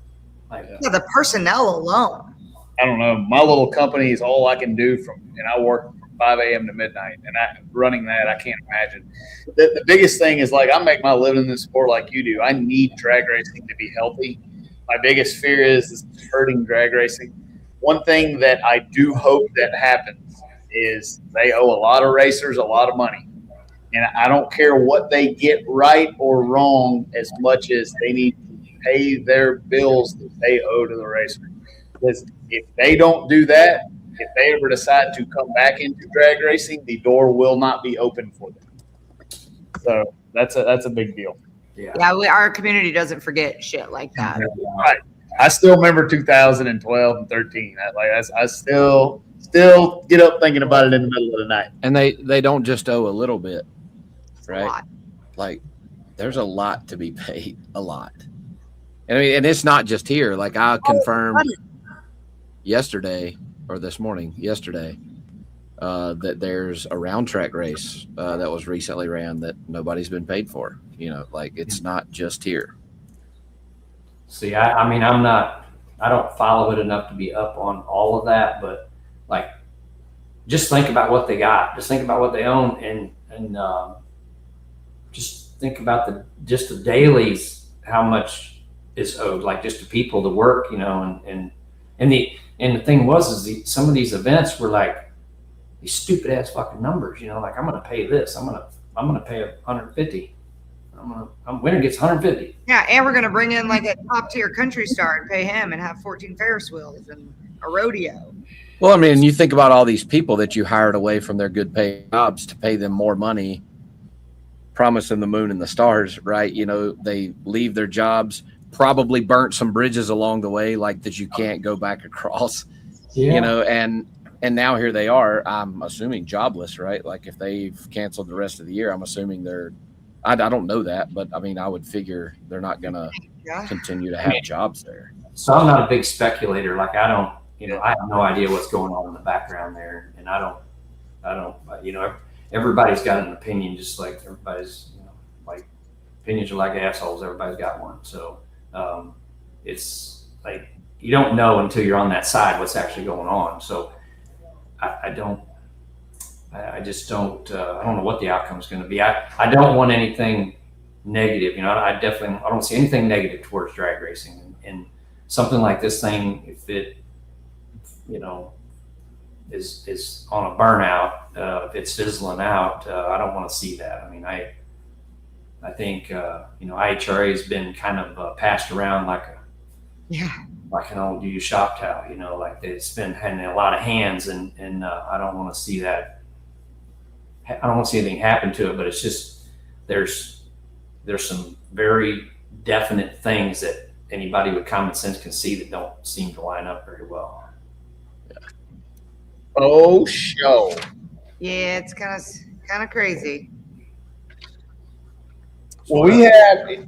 Like, Yeah, the personnel alone. I don't know. My little company is all I can do and I work from 5 a.m. to midnight, and running that, I can't imagine. The biggest thing is, like, I make my living in this sport like you do. I need drag racing to be healthy. My biggest fear is hurting drag racing. One thing that I do hope that happens is they owe a lot of racers a lot of money. And I don't care what they get right or wrong as much as they need to pay their bills that they owe to the racer. Because if they don't do that, if they ever decide to come back into drag racing, the door will not be open for them. So that's a big deal. yeah. Our community doesn't forget shit like that. Right. I still remember 2012 and 13. I still get up thinking about it in the middle of the night. And they don't just owe a little bit, It's a right? lot. Like there's a lot to be paid, a lot. And I mean, and it's not just here. Like I confirmed yesterday that there's a round track race that was recently ran that nobody's been paid for. You know, like it's not just here. See, I mean, I don't follow it enough to be up on all of that, but like, just think about what they got. Just think about what they own, and just think about the dailies, how much is owed, like just the people, the work, you know, and the thing is some of these events were like these stupid ass fucking numbers, you know, like I'm gonna pay this, I'm gonna pay 150. Winner gets 150. Yeah, and we're gonna bring in like a top tier country star and pay him and have 14 Ferris wheels and a rodeo. Well, I mean, you think about all these people that you hired away from their good paying jobs to pay them more money, promising the moon and the stars, right? You know, they leave their jobs, probably burnt some bridges along the way, like that you can't go back across, you know, and now here they are, I'm assuming jobless, right? Like if they've canceled the rest of the year, I'm assuming I don't know that, but I mean, I would figure they're not going to continue to have jobs there. So I'm not a big speculator. Like I have no idea what's going on in the background there. And I don't, you know, everybody's got an opinion, just like everybody's, you know, like opinions are like assholes. Everybody's got one. So it's like, you don't know until you're on that side what's actually going on. So I just don't know what the outcome is going to be. I don't want anything negative. You know, I don't see anything negative towards drag racing, and something like this thing, if it, you know, is on a burnout, if it's fizzling out, I don't want to see that. I mean, I think, you know, IHRA has been kind of passed around like an old used shop towel, you know, like it's been having a lot of hands, and I don't want to see that. I don't want to see anything happen to it, but it's just there's some very definite things that anybody with common sense can see that don't seem to line up very well. Oh, show. Yeah, it's kind of crazy. Well,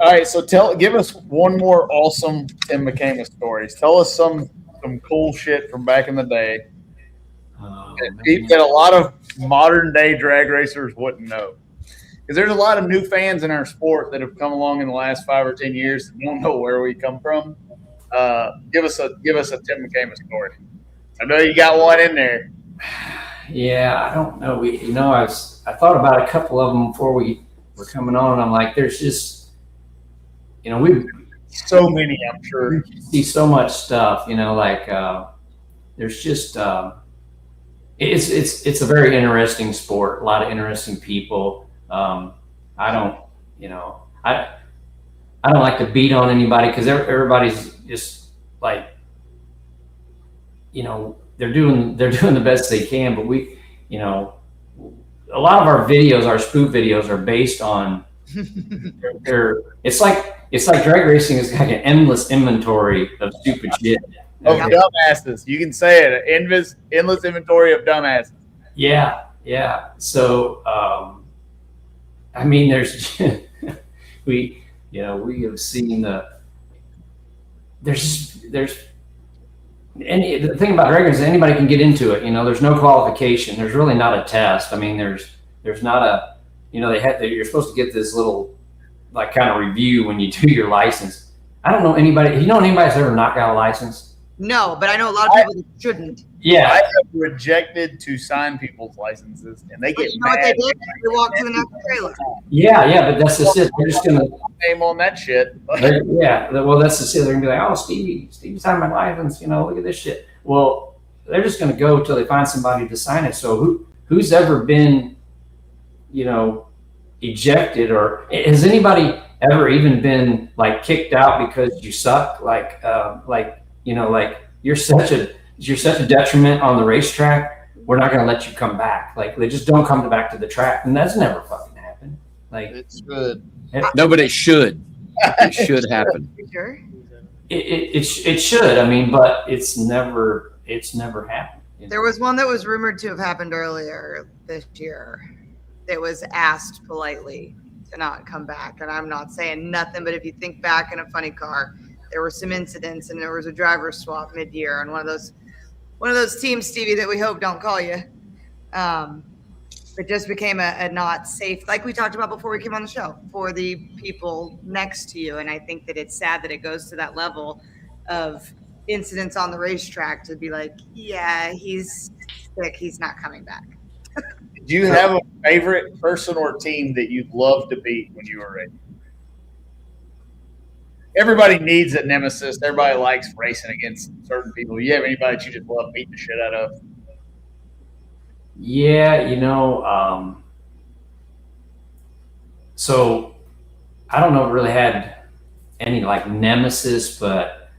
all right. So give us one more awesome Tim McAmis stories. Tell us some cool shit from back in the day that a lot of modern day drag racers wouldn't know. Because there's a lot of new fans in our sport that have come along in the last 5 or 10 years that don't know where we come from. Give us a Tim McAmis story. I know you got one in there. Yeah, I don't know. I thought about a couple of them before we were coming on. I'm like, there's just, you know, we so many, I'm sure. see so much stuff, you know, like there's just it's a very interesting sport. A lot of interesting people. I don't, I don't like to beat on anybody because everybody's just like, they're doing the best they can. But we, a lot of our videos, our spoof videos, are based on. It's like drag racing is like an endless inventory of stupid shit. Of dumbasses. You can say it. Endless inventory of dumbasses. Yeah. So, I mean, there's we have seen the thing about drag racing is anybody can get into it. There's no qualification. There's really not a test. I mean, there's not a, you're supposed to get this little like kind of review when you do your license. I don't know anybody. Anybody that's ever not got a license? No, but I know a lot of people that shouldn't. Yeah, I have rejected to sign people's licenses, and they get What they mad. did? They walked to the next trailer. Yeah, but that's just it. They're just gonna. Name on that shit. Well, that's just it. They're gonna be like, oh, Stevie signed my license. Look at this shit. Well, they're just gonna go until they find somebody to sign it. So who's ever been, ejected, or has anybody ever even been like kicked out because you suck? Like you're such a detriment on the racetrack. We're not going to let you come back. Like they just don't come back to the track, and that's never fucking happened. Like It's good. No, but it should. It should happen. Sure. it should. I mean, but it's never happened. There was one that was rumored to have happened earlier this year. That was asked politely to not come back, and I'm not saying nothing. But if you think back in a funny car, there were some incidents, and there was a driver swap mid-year on one of those teams, Stevie, that we hope don't call you. It just became a not safe, like we talked about before we came on the show, for the people next to you. And I think that it's sad that it goes to that level of incidents on the racetrack to be like, yeah, he's sick, he's not coming back. Do you have a favorite person or team that you'd love to beat when you were racing? Everybody needs a nemesis. Everybody likes racing against certain people. You have anybody that you just love beating the shit out of? Yeah, so I don't know if I really had any like nemesis, but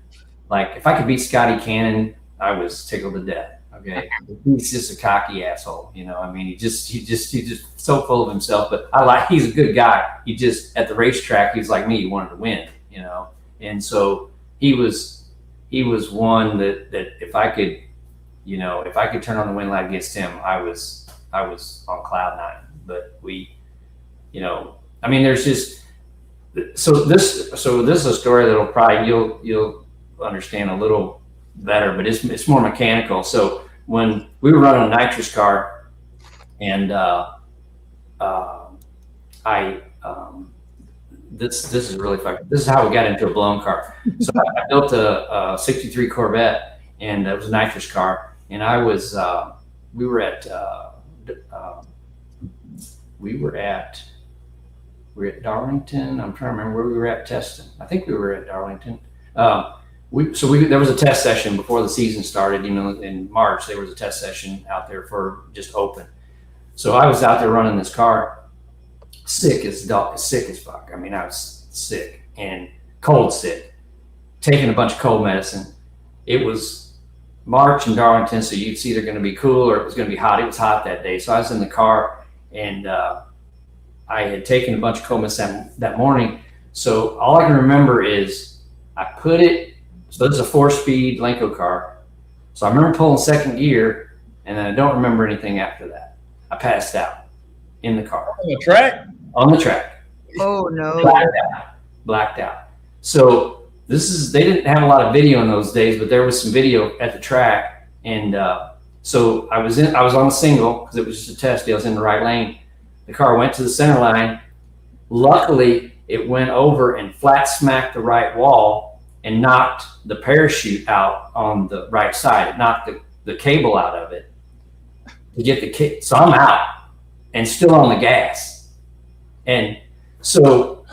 like if I could beat Scotty Cannon, I was tickled to death. Okay, he's just a cocky asshole, I mean, he's just so full of himself. But he's a good guy. He just at the racetrack, he's like me. He wanted to win, and so he was one that if I could, if I could turn on the win light against him, I was on cloud nine. But I mean, there's just so this is a story that'll probably you'll understand a little better, but it's more mechanical. So when we were running a nitrous car, and this is really fucking. This is how we got into a blown car. So I built a 63 Corvette, and it was a nitrous car, and I was we were at Darlington. I'm trying to remember where we were at testing. I think we were at Darlington. There was a test session before the season started. In March there was a test session out there for just open. So I was out there running this car, sick as fuck. I mean, I was sick and cold sick, taking a bunch of cold medicine. It was March in Darlington, so it's either going to be cool or it was going to be hot. It was hot that day, so I was in the car, and I had taken a bunch of cold medicine that morning. So all I can remember is I put it. So this is a 4-speed Lenco car. So I remember pulling second gear, and then I don't remember anything after that. I passed out in the car. On the track? On the track. Oh no. Blacked out. So they didn't have a lot of video in those days, but there was some video at the track. And so I was on the single because it was just a test deal. I was in the right lane. The car went to the center line. Luckily, it went over and flat smacked the right wall and knocked the parachute out on the right side. It knocked the cable out of it to get the kick. So I'm out and still on the gas. And so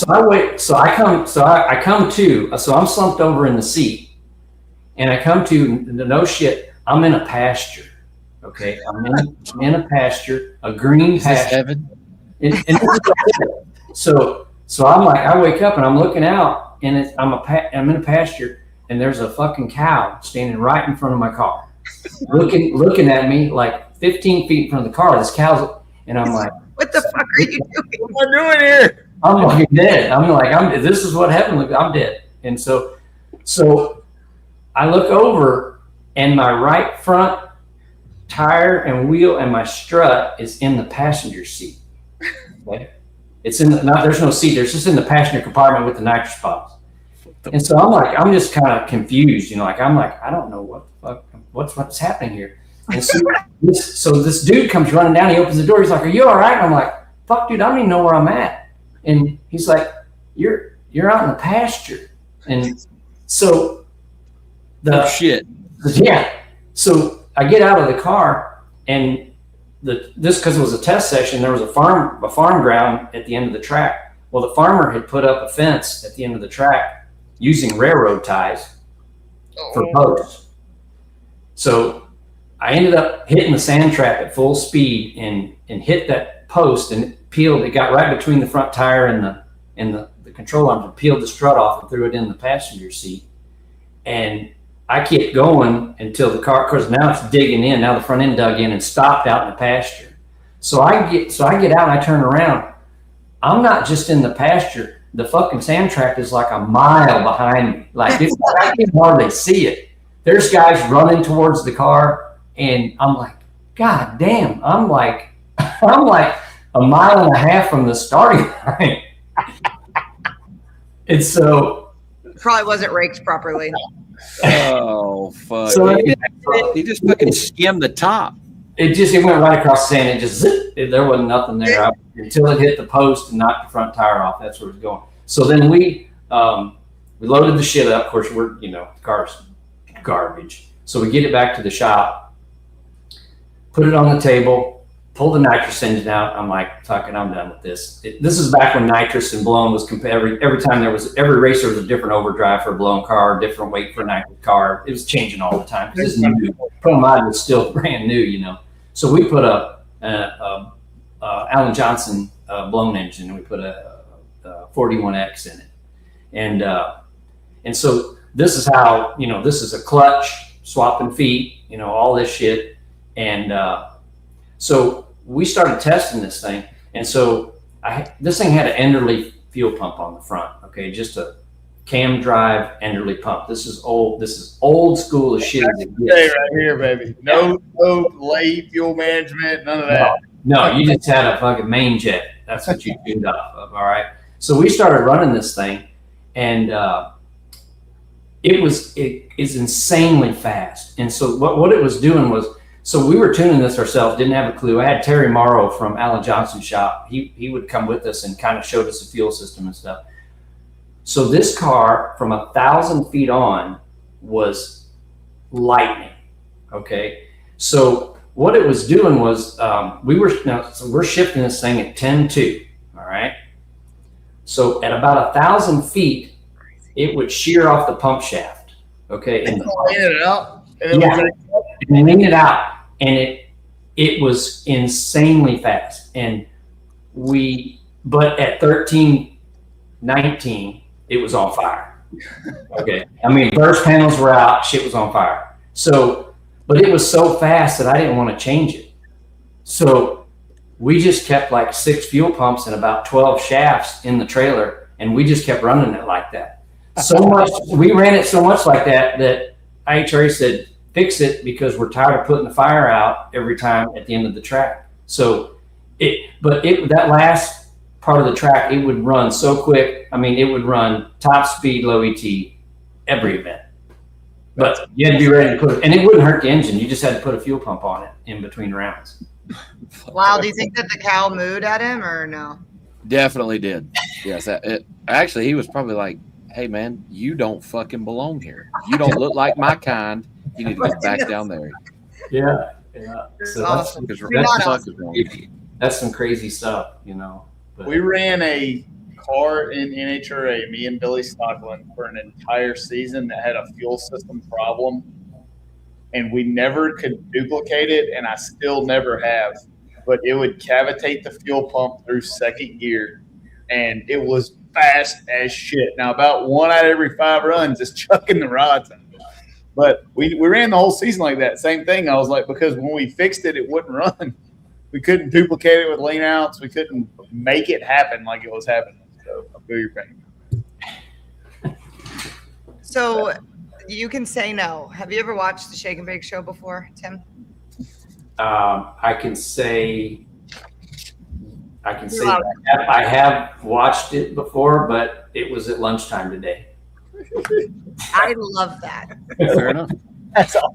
I wait. So I come to. So I'm slumped over in the seat, and I come to no shit. I'm in a pasture. Okay, I'm in a pasture, a green pasture. Heaven? And so I'm like, I wake up and I'm looking out, and I'm in a pasture, and there's a fucking cow standing right in front of my car, looking at me like 15 feet in front of the car. This cow's, and I'm like, what the fuck are you doing? What am I doing here? I'm fucking dead. I'm like, this is what happened. Look, I'm dead. And so I look over, and my right front tire and wheel and my strut is in the passenger seat. Okay? It's in there's no seat. There's just in the passenger compartment with the nitrous bottles. And so I'm just kind of confused, you know, like I don't know what the fuck, what's happening here. And so this dude comes running down. He opens the door. He's like, "Are you all right?" And I'm like, "Fuck, dude, I don't even know where I'm at." And he's like, "You're out in the pasture." And so shit. Yeah. So I get out of the car, and this, because it was a test session, there was a farm ground at the end of the track. Well, the farmer had put up a fence at the end of the track using railroad ties for posts. So I ended up hitting the sand trap at full speed and hit that post, and it peeled. It got right between the front tire and the control arms, and peeled the strut off and threw it in the passenger seat. And I kept going until the car, because now it's digging in. Now the front end dug in and stopped out in the pasture. So I get out and I turn around. I'm not just in the pasture. The fucking sand trap is like a mile behind me. Like I can hardly see it. There's guys running towards the car, and I'm like, God damn! I'm like a mile and a half from the starting line. And so Probably wasn't raked properly. Oh fuck! So he just fucking skimmed the top. it went right across the sand. It just there wasn't nothing there until it hit the post and knocked the front tire off. That's where it was going. So then we loaded the shit up. Of course, the car's garbage. So we get it back to the shop, put it on the table, pull the nitrous engine out. I'm like, fuck it, I'm done with this. This is back when nitrous and blown was every time every racer was a different overdrive for a blown car, different weight for a nitrous car. It was changing all the time because this new Promod was still brand new, So we put a Alan Johnson blown engine, and we put a 41X in it, and so this is how this is a clutch, swapping feet, all this shit, and so we started testing this thing, and so this thing had an Enderle fuel pump on the front, okay, just a cam drive Enderle pump. This is old school as shit. Right here, baby. No lay fuel management, none of that. No, you just had a fucking main jet. That's what you tuned off of. All right. So we started running this thing, and it is insanely fast. And so what it was doing was, so we were tuning this ourselves, didn't have a clue. I had Terry Morrow from Alan Johnson's shop. He would come with us and kind of showed us the fuel system and stuff. So this car from 1,000 feet on was lightning. Okay. So what it was doing was we're shifting this thing at 10.2. All right. So at about 1,000 feet, it would shear off the pump shaft. Okay. And it out. And lean it out. And it was insanely fast. And but at 13:19, it was on fire. Okay. I mean, burst panels were out, shit was on fire. So, but it was so fast that I didn't want to change it. So we just kept like 6 fuel pumps and about 12 shafts in the trailer, and we just kept running it like that. So much, we ran it so much like that IHRA said, fix it because we're tired of putting the fire out every time at the end of the track. So that last part of the track, it would run so quick. I mean, it would run top speed, low ET, every event. But you had to be ready to put it, and it wouldn't hurt the engine. You just had to put a fuel pump on it in between rounds. Wow, do you think that the cow mooed at him or no? Definitely did. Yes. Actually, he was probably like, hey, man, you don't fucking belong here. You don't look like my kind. You need to go back down there. Yeah. So That's some crazy stuff, But We ran a car in NHRA, me and Billy Stockland, for an entire season that had a fuel system problem, and we never could duplicate it, and I still never have. But it would cavitate the fuel pump through second gear, and it was fast as shit. Now, about 1 out of every 5 runs is chucking the rods out. But we ran the whole season like that. Same thing. I was like, because when we fixed it, it wouldn't run. We couldn't duplicate it with lean outs. We couldn't make it happen like it was happening. So I feel your pain. So you can say no. Have you ever watched the Shake and Bake show before, Tim? I can say that I have watched it before, but it was at lunchtime today. I love that. Fair enough. That's all.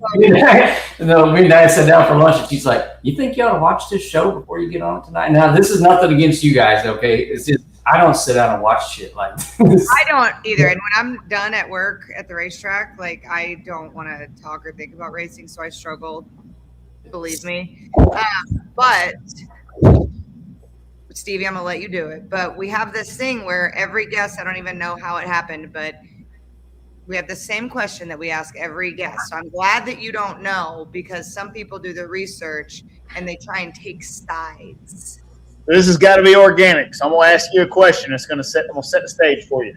No, me and Dad sat down for lunch, and she's like, "You think you ought to watch this show before you get on it tonight?" Now, this is nothing against you guys, okay? It's just I don't sit down and watch shit like this. I don't either. And when I'm done at work at the racetrack, like I don't want to talk or think about racing, so I struggle. Believe me. But Stevie, I'm gonna let you do it. But we have this thing where every guest, I don't even know how it happened, but we have the same question that we ask every guest. So I'm glad that you don't know, because some people do the research and they try and take sides. This has got to be organic. So I'm going to ask you a question. I'm going to set the stage for you.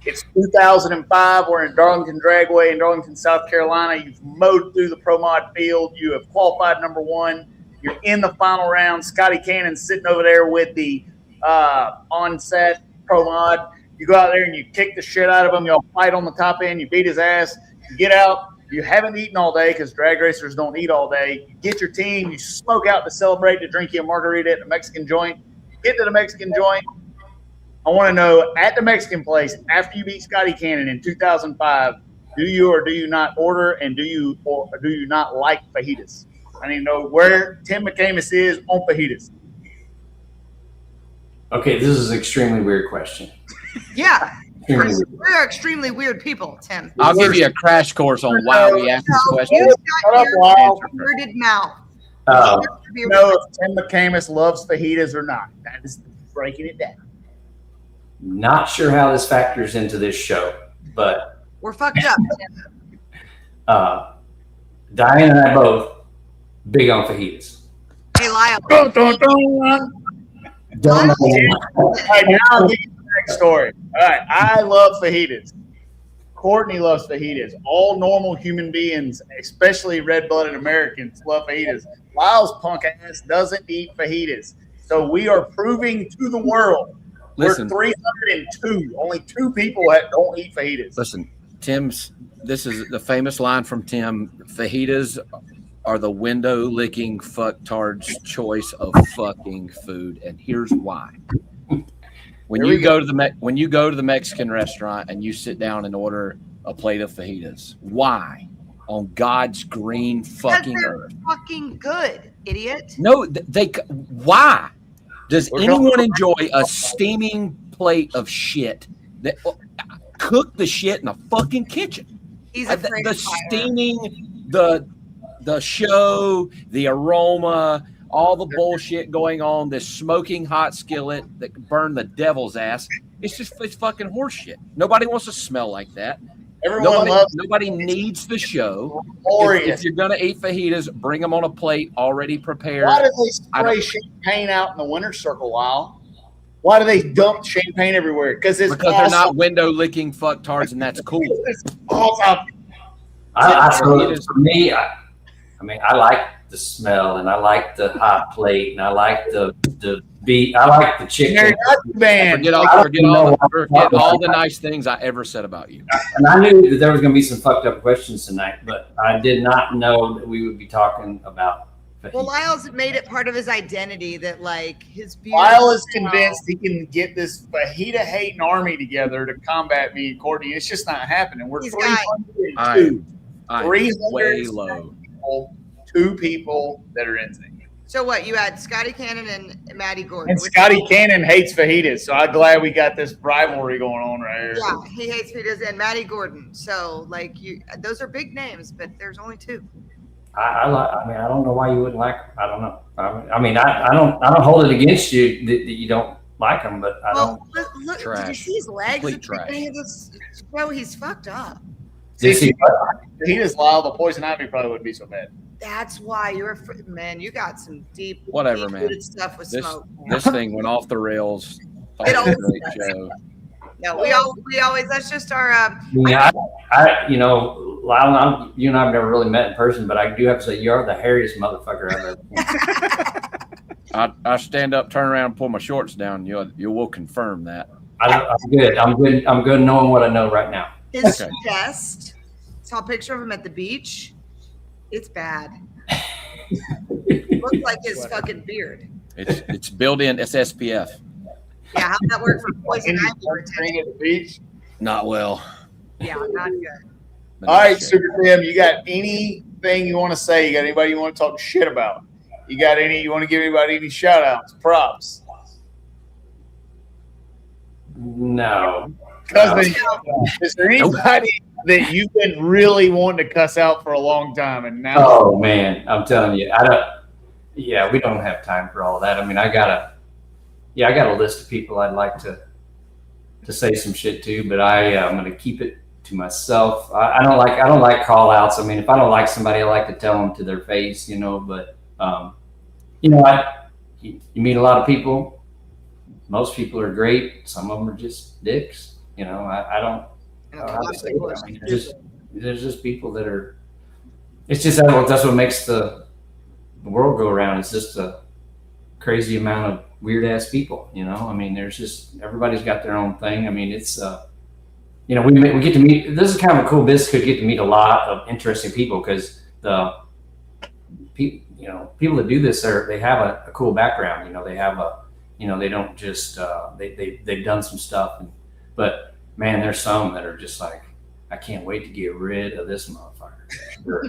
It's 2005. We're in Darlington Dragway in Darlington, South Carolina. You've mowed through the Pro Mod field. You have qualified number 1. You're in the final round. Scotty Cannon's sitting over there with the onset Pro Mod. You go out there and you kick the shit out of him. You'll fight on the top end. You beat his ass. You get out. You haven't eaten all day because drag racers don't eat all day. You get your team. You smoke out to celebrate, to drink you a margarita at the Mexican joint. Get to the Mexican joint. I want to know, at the Mexican place, after you beat Scotty Cannon in 2005, do you or do you not order, and do you or do you not like fajitas? I need to know where Tim McAmis is on fajitas. Okay, this is an extremely weird question. Yeah. Extremely weird. We're extremely weird people, Tim. I'll give you a crash course on why we asked this question. You've Shut got up, your Lyle. bearded mouth. You know if Tim McAmis loves fajitas or not. That is breaking it down. Not sure how this factors into this show, but We're fucked up, Tim. Diane and I both big on fajitas. Hey, Lyle. Dun, dun, dun. Don't know. All right, now I'll give you the next story. All right, I love fajitas. Courtney loves fajitas. All normal human beings, especially red-blooded Americans, love fajitas. Lyle's punk ass doesn't eat fajitas. So we are proving to the world Listen. we're 302. Only 2 people that don't eat fajitas. Listen, this is the famous line from Tim. Fajitas are the window-licking fucktard's choice of fucking food, and here's why. When you go to the Mexican restaurant and you sit down and order a plate of fajitas, why on God's green fucking earth? Fucking good, idiot. No, why does anyone enjoy a steaming plate of shit that cook the shit in a fucking kitchen? He's afraid The of fire. steaming, the show, the aroma, all the bullshit going on, this smoking hot skillet that can burn the devil's ass. It's fucking horseshit. Nobody wants to smell like that. Everyone loves Nobody needs the show. glorious. If you're gonna eat fajitas, bring them on a plate already prepared. Why do they spray champagne out in the winner's circle, Lyle? Why do they dump champagne everywhere? Because They're not window licking fucktards, and that's cool. It's awesome. For me, I like the smell, and I like the hot plate, and I like the beef. I like the chicken. They're not the band. Forget all the nice things I ever said about you. And I knew that there was going to be some fucked up questions tonight, but I did not know that we would be talking about fajitas. Well, Lyle's made it part of his identity that, like, his beauty. Lyle is convinced he can get this fajita hating army together to combat me and Courtney. It's just not happening. We're He's got- 302. I'm 300 way low. people, 2 people that are in sync. So what? You had Scotty Cannon and Maddie Gordon. And Scotty Cannon hates fajitas, so I'm glad we got this rivalry going on right here. Yeah, he hates fajitas, and Maddie Gordon. So, like, those are big names, but there's only 2. I don't know why you wouldn't like. I don't know. I don't hold it against you that you don't like him, but I don't. Look, did you Trash. see his legs Complete at the trash. beginning of this? Bro, he's fucked up. See, He just Lyle, the poison ivy probably wouldn't be so bad. That's why man. You got some deep, Whatever, deep man. rooted stuff with This smoke. this thing went off the rails. Thought It it was a always great does. show. No, we always. That's just our. yeah, you know, Lyle, you and I have never really met in person, but I do have to say you are the hairiest motherfucker I've ever seen. I stand up, turn around, pull my shorts down. You will confirm that. I'm good. I'm good knowing what I know right now. His Okay. chest. Saw a picture of him at the beach. It's bad. Looks like his fucking beard. It's built in. It's SPF. Yeah, how'd that work for poison ivy? Drink at the beach. Not well. Yeah, not good. But All right, shit. Super Tim, you got anything you want to say? You got anybody you want to talk shit about? You got any? You want to give anybody any shout outs, props? No. Is there anybody that you've been really wanting to cuss out for a long time, and now? Oh man, I'm telling you, I don't. Yeah, we don't have time for all that. I mean, I got a list of people I'd like to say some shit to, but I'm going to keep it to myself. I don't like call outs. I mean, if I don't like somebody, I like to tell them to their face, you know. But you know, you meet a lot of people. Most people are great. Some of them are just dicks. You know, I don't. And I a don't lot of say people that. are I mean, stupid. there's just people that are. It's just that's what makes the world go around. It's just a crazy amount of weird ass people. You know, I mean, there's just everybody's got their own thing. I mean, it's you know, we get to meet. This is kind of a cool business. Could get to meet a lot of interesting people because people that do this they have a cool background. You know, they have they don't just they've done some stuff, but man, there's some that are just like, I can't wait to get rid of this motherfucker. Sure.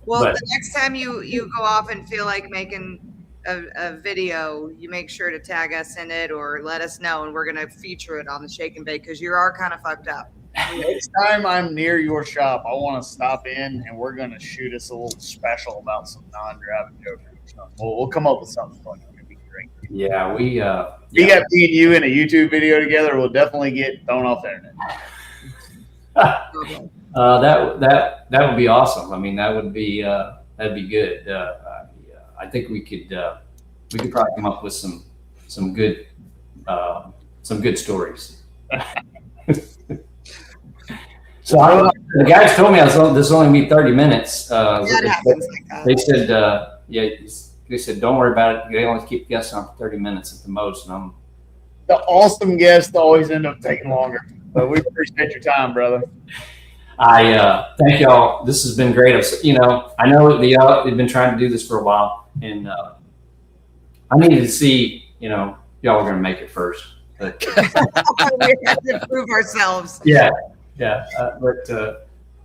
Well, But- the next time you go off and feel like making a video, you make sure to tag us in it or let us know, and we're gonna feature it on the Shake and Bake because you are kind of fucked up. Next time I'm near your shop, I want to stop in and we're going to shoot us a little special about some non-driving jokers. We'll come up with something fun. It'll be great. Yeah, we You got me and you in a YouTube video together, we'll definitely get thrown off the internet. that would be awesome. I mean, that'd be good. I think we could probably come up with some good stories. So the guys told me this only be 30 minutes. That happens like that. They said, they said, don't worry about it. They only keep guests on for 30 minutes at the most. And The awesome guests always end up taking longer. But we appreciate your time, brother. I thank y'all. This has been great. I know we've been trying to do this for a while, and I needed to see, y'all were going to make it first. But We have to prove ourselves. yeah.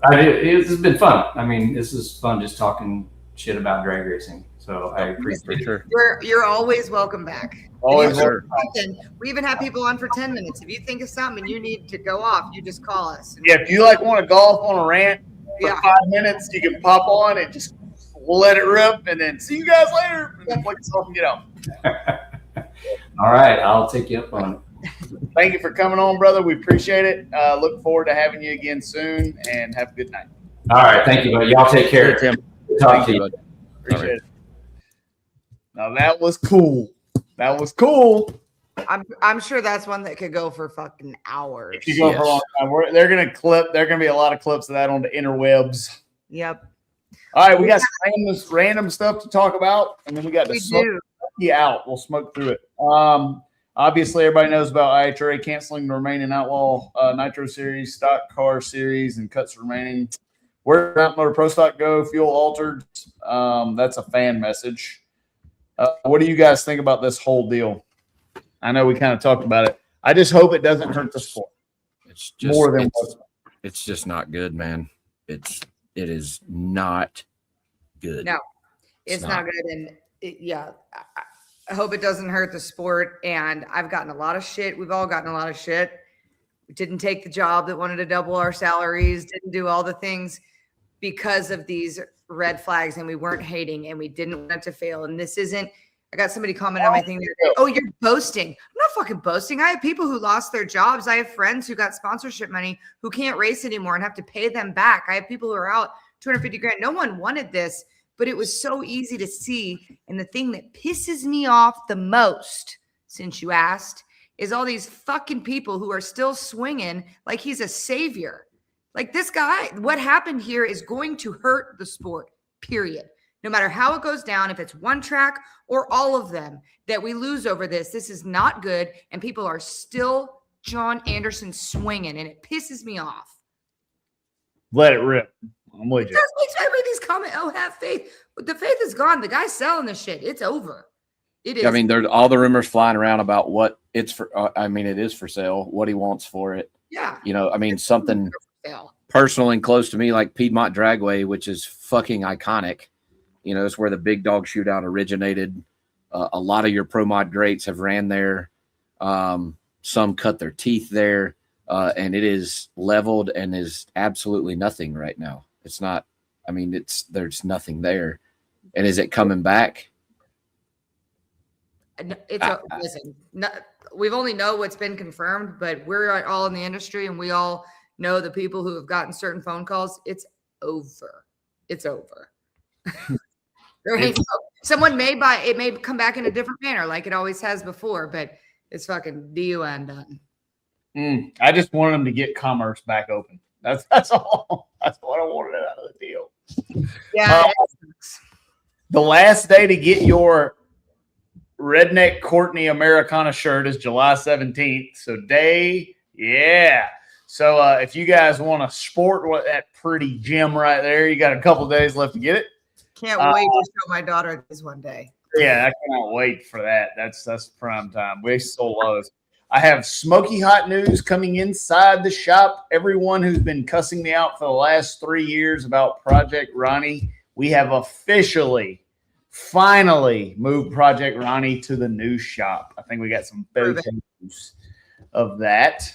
It's been fun. I mean, this is fun just talking shit about drag racing. So I appreciate it. You're always welcome back. Always If you welcome. have something, we even have people on for 10 minutes. If you think of something and you need to go off, you just call us. Yeah, if you want to golf on a rant for Yeah. 5 minutes, you can pop on and just let it rip and then see you guys later and then play yourself and get out. All right, I'll take you up on it. Thank you for coming on, brother. We appreciate it. Look forward to having you again soon and have a good night. All right, thank you, buddy. Y'all take care. Tim. Talk to you. Appreciate it. Now that was cool. That was cool. I'm sure that's one that could go for fucking hours. If you go for a long time, they're gonna clip. There are gonna be a lot of clips of that on the interwebs. Yep. All right, we got some random stuff to talk about, and then we got to We smoke do. you out. We'll smoke through it. Obviously, everybody knows about IHRA canceling the remaining Outlaw Nitro Series, Stock Car Series, and cuts remaining. Where did Mountain Motor Pro Stock go? Fuel altered. That's a fan message. What do you guys think about this whole deal? I know we kind of talked about it. I just hope it doesn't hurt the sport It's just more than it's just not good, man. It is not good. No, it's not good. And I hope it doesn't hurt the sport. And I've gotten a lot of shit. We've all gotten a lot of shit. We didn't take the job that wanted to double our salaries, didn't do all the things because of these red flags, and we weren't hating and we didn't want it to fail. And this isn't I got somebody comment on my thing. Oh, you're boasting. I'm not fucking boasting. I have people who lost their jobs. I have friends who got sponsorship money who can't race anymore and have to pay them back. I have people who are out 250 grand. No one wanted this, but it was so easy to see. And the thing that pisses me off the most, since you asked, is all these fucking people who are still swinging like he's a savior. Like this guy, what happened here is going to hurt the sport, period. No matter how it goes down, if it's one track or all of them that we lose over this is not good. And people are still John Anderson swinging, and it pisses me off. Let it rip. I'm with you. I read these comments. Oh, have faith. The faith is gone. The guy's selling this shit. It's over. It is. I mean, there's all the rumors flying around about what it's for. It is for sale, what he wants for it. Yeah. I mean, something personal and close to me, like Piedmont Dragway, which is fucking iconic. It's where the big dog shootout originated. A lot of your pro mod greats have ran there. Some cut their teeth there, and it is leveled and is absolutely nothing right now. It's not. I mean, there's nothing there. And is it coming back? Listen. We've only know what's been confirmed, but we're all in the industry, and we all know the people who have gotten certain phone calls. It's over. It's over. Someone may buy it, may come back in a different manner like it always has before, but it's fucking DUN done. I just wanted them to get commerce back open. That's all. That's what I wanted out of the deal. Yeah. The last day to get your Redneck Courtney Americana shirt is July 17th. So So if you guys want to sport that pretty gem right there, you got a couple days left to get it. Can't wait to show my daughter this one day. Yeah, I cannot wait for that. That's prime time. We so love it. I have smoky hot news coming inside the shop. Everyone who's been cussing me out for the last 3 years about Project Ronnie, we have finally moved Project Ronnie to the new shop. I think we got some photos of that.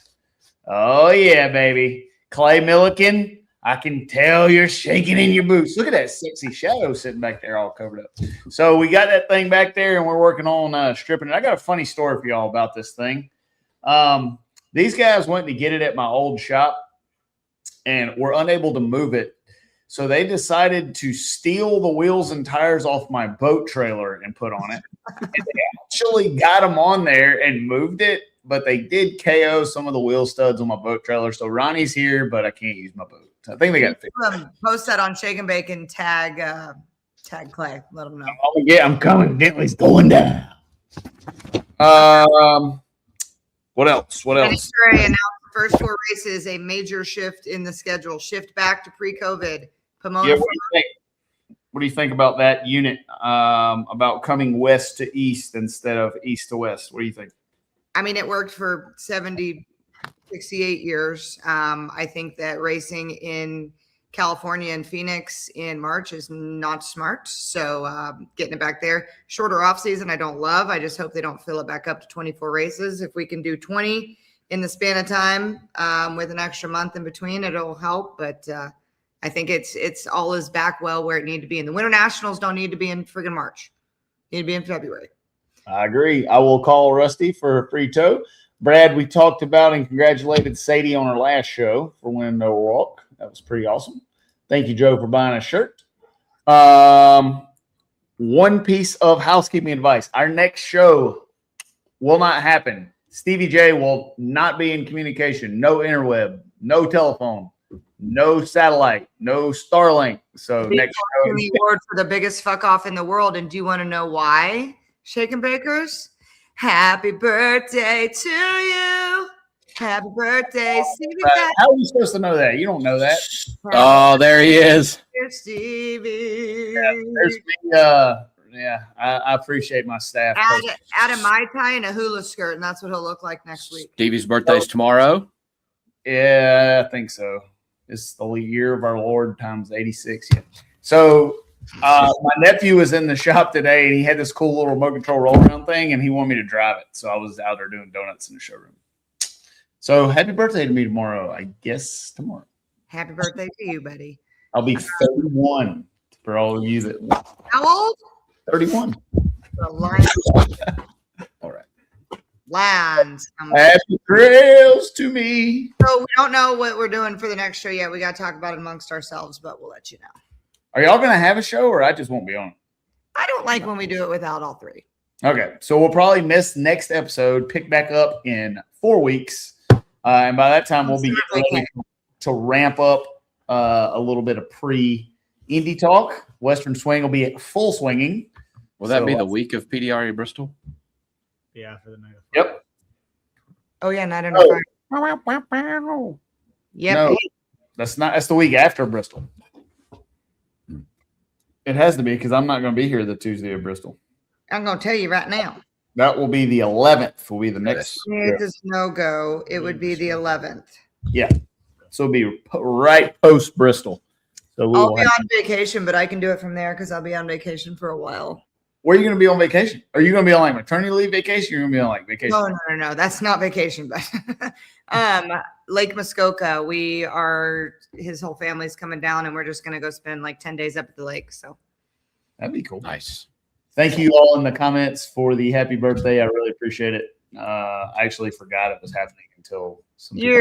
Oh, yeah, baby. Clay Milliken, I can tell you're shaking in your boots. Look at that sexy shadow sitting back there all covered up. So we got that thing back there, and we're working on stripping it. I got a funny story for y'all about this thing. These guys went to get it at my old shop and were unable to move it. So they decided to steal the wheels and tires off my boat trailer and put on it. And they actually got them on there and moved it, but they did KO some of the wheel studs on my boat trailer. So Ronnie's here, but I can't use my boat. I think they got fixed. Post that on Shake and Bacon. Tag Clay. Let him know. Oh yeah, I'm coming. Bentley's going down. What else? Announced the first 4 races, a major shift in the schedule, shift back to pre-COVID. Pomona. Yeah, what do you think about that unit? About coming west to east instead of east to west? What do you think? I mean, it worked for 68 years. I think that racing in California and Phoenix in March is not smart. So getting it back there, shorter off season, I don't love. I just hope they don't fill it back up to 24 races. If we can do 20 in the span of time with an extra month in between, it'll help. But I think it's all is back well where it need to be. And the Winter Nationals don't need to be in friggin' March. They need to be in February. I agree. I will call Rusty for a free tow. Brad, we talked about and congratulated Sadie on her last show for winning the walk. That was pretty awesome. Thank you, Joe, for buying a shirt. One piece of housekeeping advice. Our next show will not happen. Stevie J will not be in communication. No interweb, no telephone, no satellite, no Starlink. So next show. The award for the biggest fuck off in the world. And do you want to know why? Shake and Bakers? Happy birthday to you. Happy birthday, Stevie. How are you supposed to know that? You don't know that. Oh, there he is. Here's Stevie. Yeah, there's me. I appreciate my staff. Add a Mai Tai and a hula skirt, and that's what he'll look like next week. Stevie's birthday's tomorrow. Yeah, I think so. It's the year of our Lord times 86. Yeah. So my nephew was in the shop today, and he had this cool little remote control roll around thing, and he wanted me to drive it. So I was out there doing donuts in the showroom. So happy birthday to me tomorrow. I guess tomorrow. Happy birthday to you, buddy. I'll be 31 for all of you that. How old? 31. The lions. All right. Lands. Happy trails to me. So we don't know what we're doing for the next show yet. We got to talk about it amongst ourselves, but we'll let you know. Are y'all going to have a show or I just won't be on it? I don't like when we do it without all three. Okay. So we'll probably miss next episode, pick back up in 4 weeks. And by that time, we'll be ready to ramp up a little bit of pre-Indy talk. Western Swing will be full swinging. Will that be the week of PDRA Bristol? Yeah, for the night. Yep. Oh, yeah, night on fire. Yep. No, that's the week after Bristol. It has to be because I'm not going to be here the Tuesday of Bristol. I'm going to tell you right now. That will be the 11th. Will be the next. It is no go. It would be the 11th. Yeah. So it'll be right post Bristol. So I'll be on vacation, but I can do it from there because I'll be on vacation for a while. Where are you going to be on vacation? Are you going to be on like maternity leave vacation? You're going to be on like vacation? No. That's not vacation, but Lake Muskoka. His whole family's coming down, and we're just going to go spend like 10 days up at the lake. So that'd be cool. Nice. Thank you all in the comments for the happy birthday. I really appreciate it. I actually forgot it was happening until some people.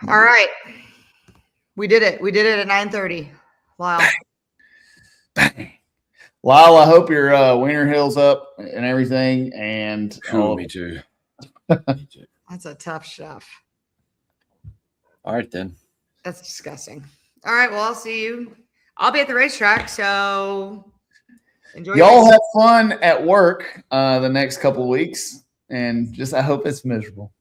All right. We did it. We did it at 9:30. Wow. Lyle, I hope your Winter Hill's up and everything. And Me too. That's a tough stuff. All right, then. That's disgusting. All right. Well, I'll see you. I'll be at the racetrack. So enjoy. Y'all have fun at work the next couple of weeks. And just, I hope it's miserable.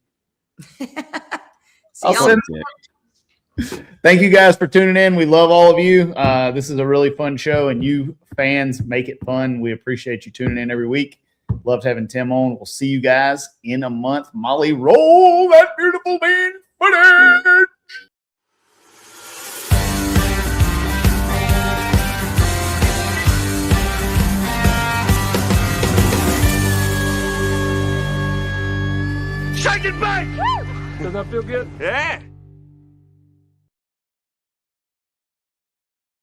Thank you guys for tuning in. We love all of you. This is a really fun show, and you fans make it fun. We appreciate you tuning in every week. Loved having Tim on. We'll see you guys in a month. Molly, roll that beautiful bean footage. Shake it back! Does that feel good? Yeah.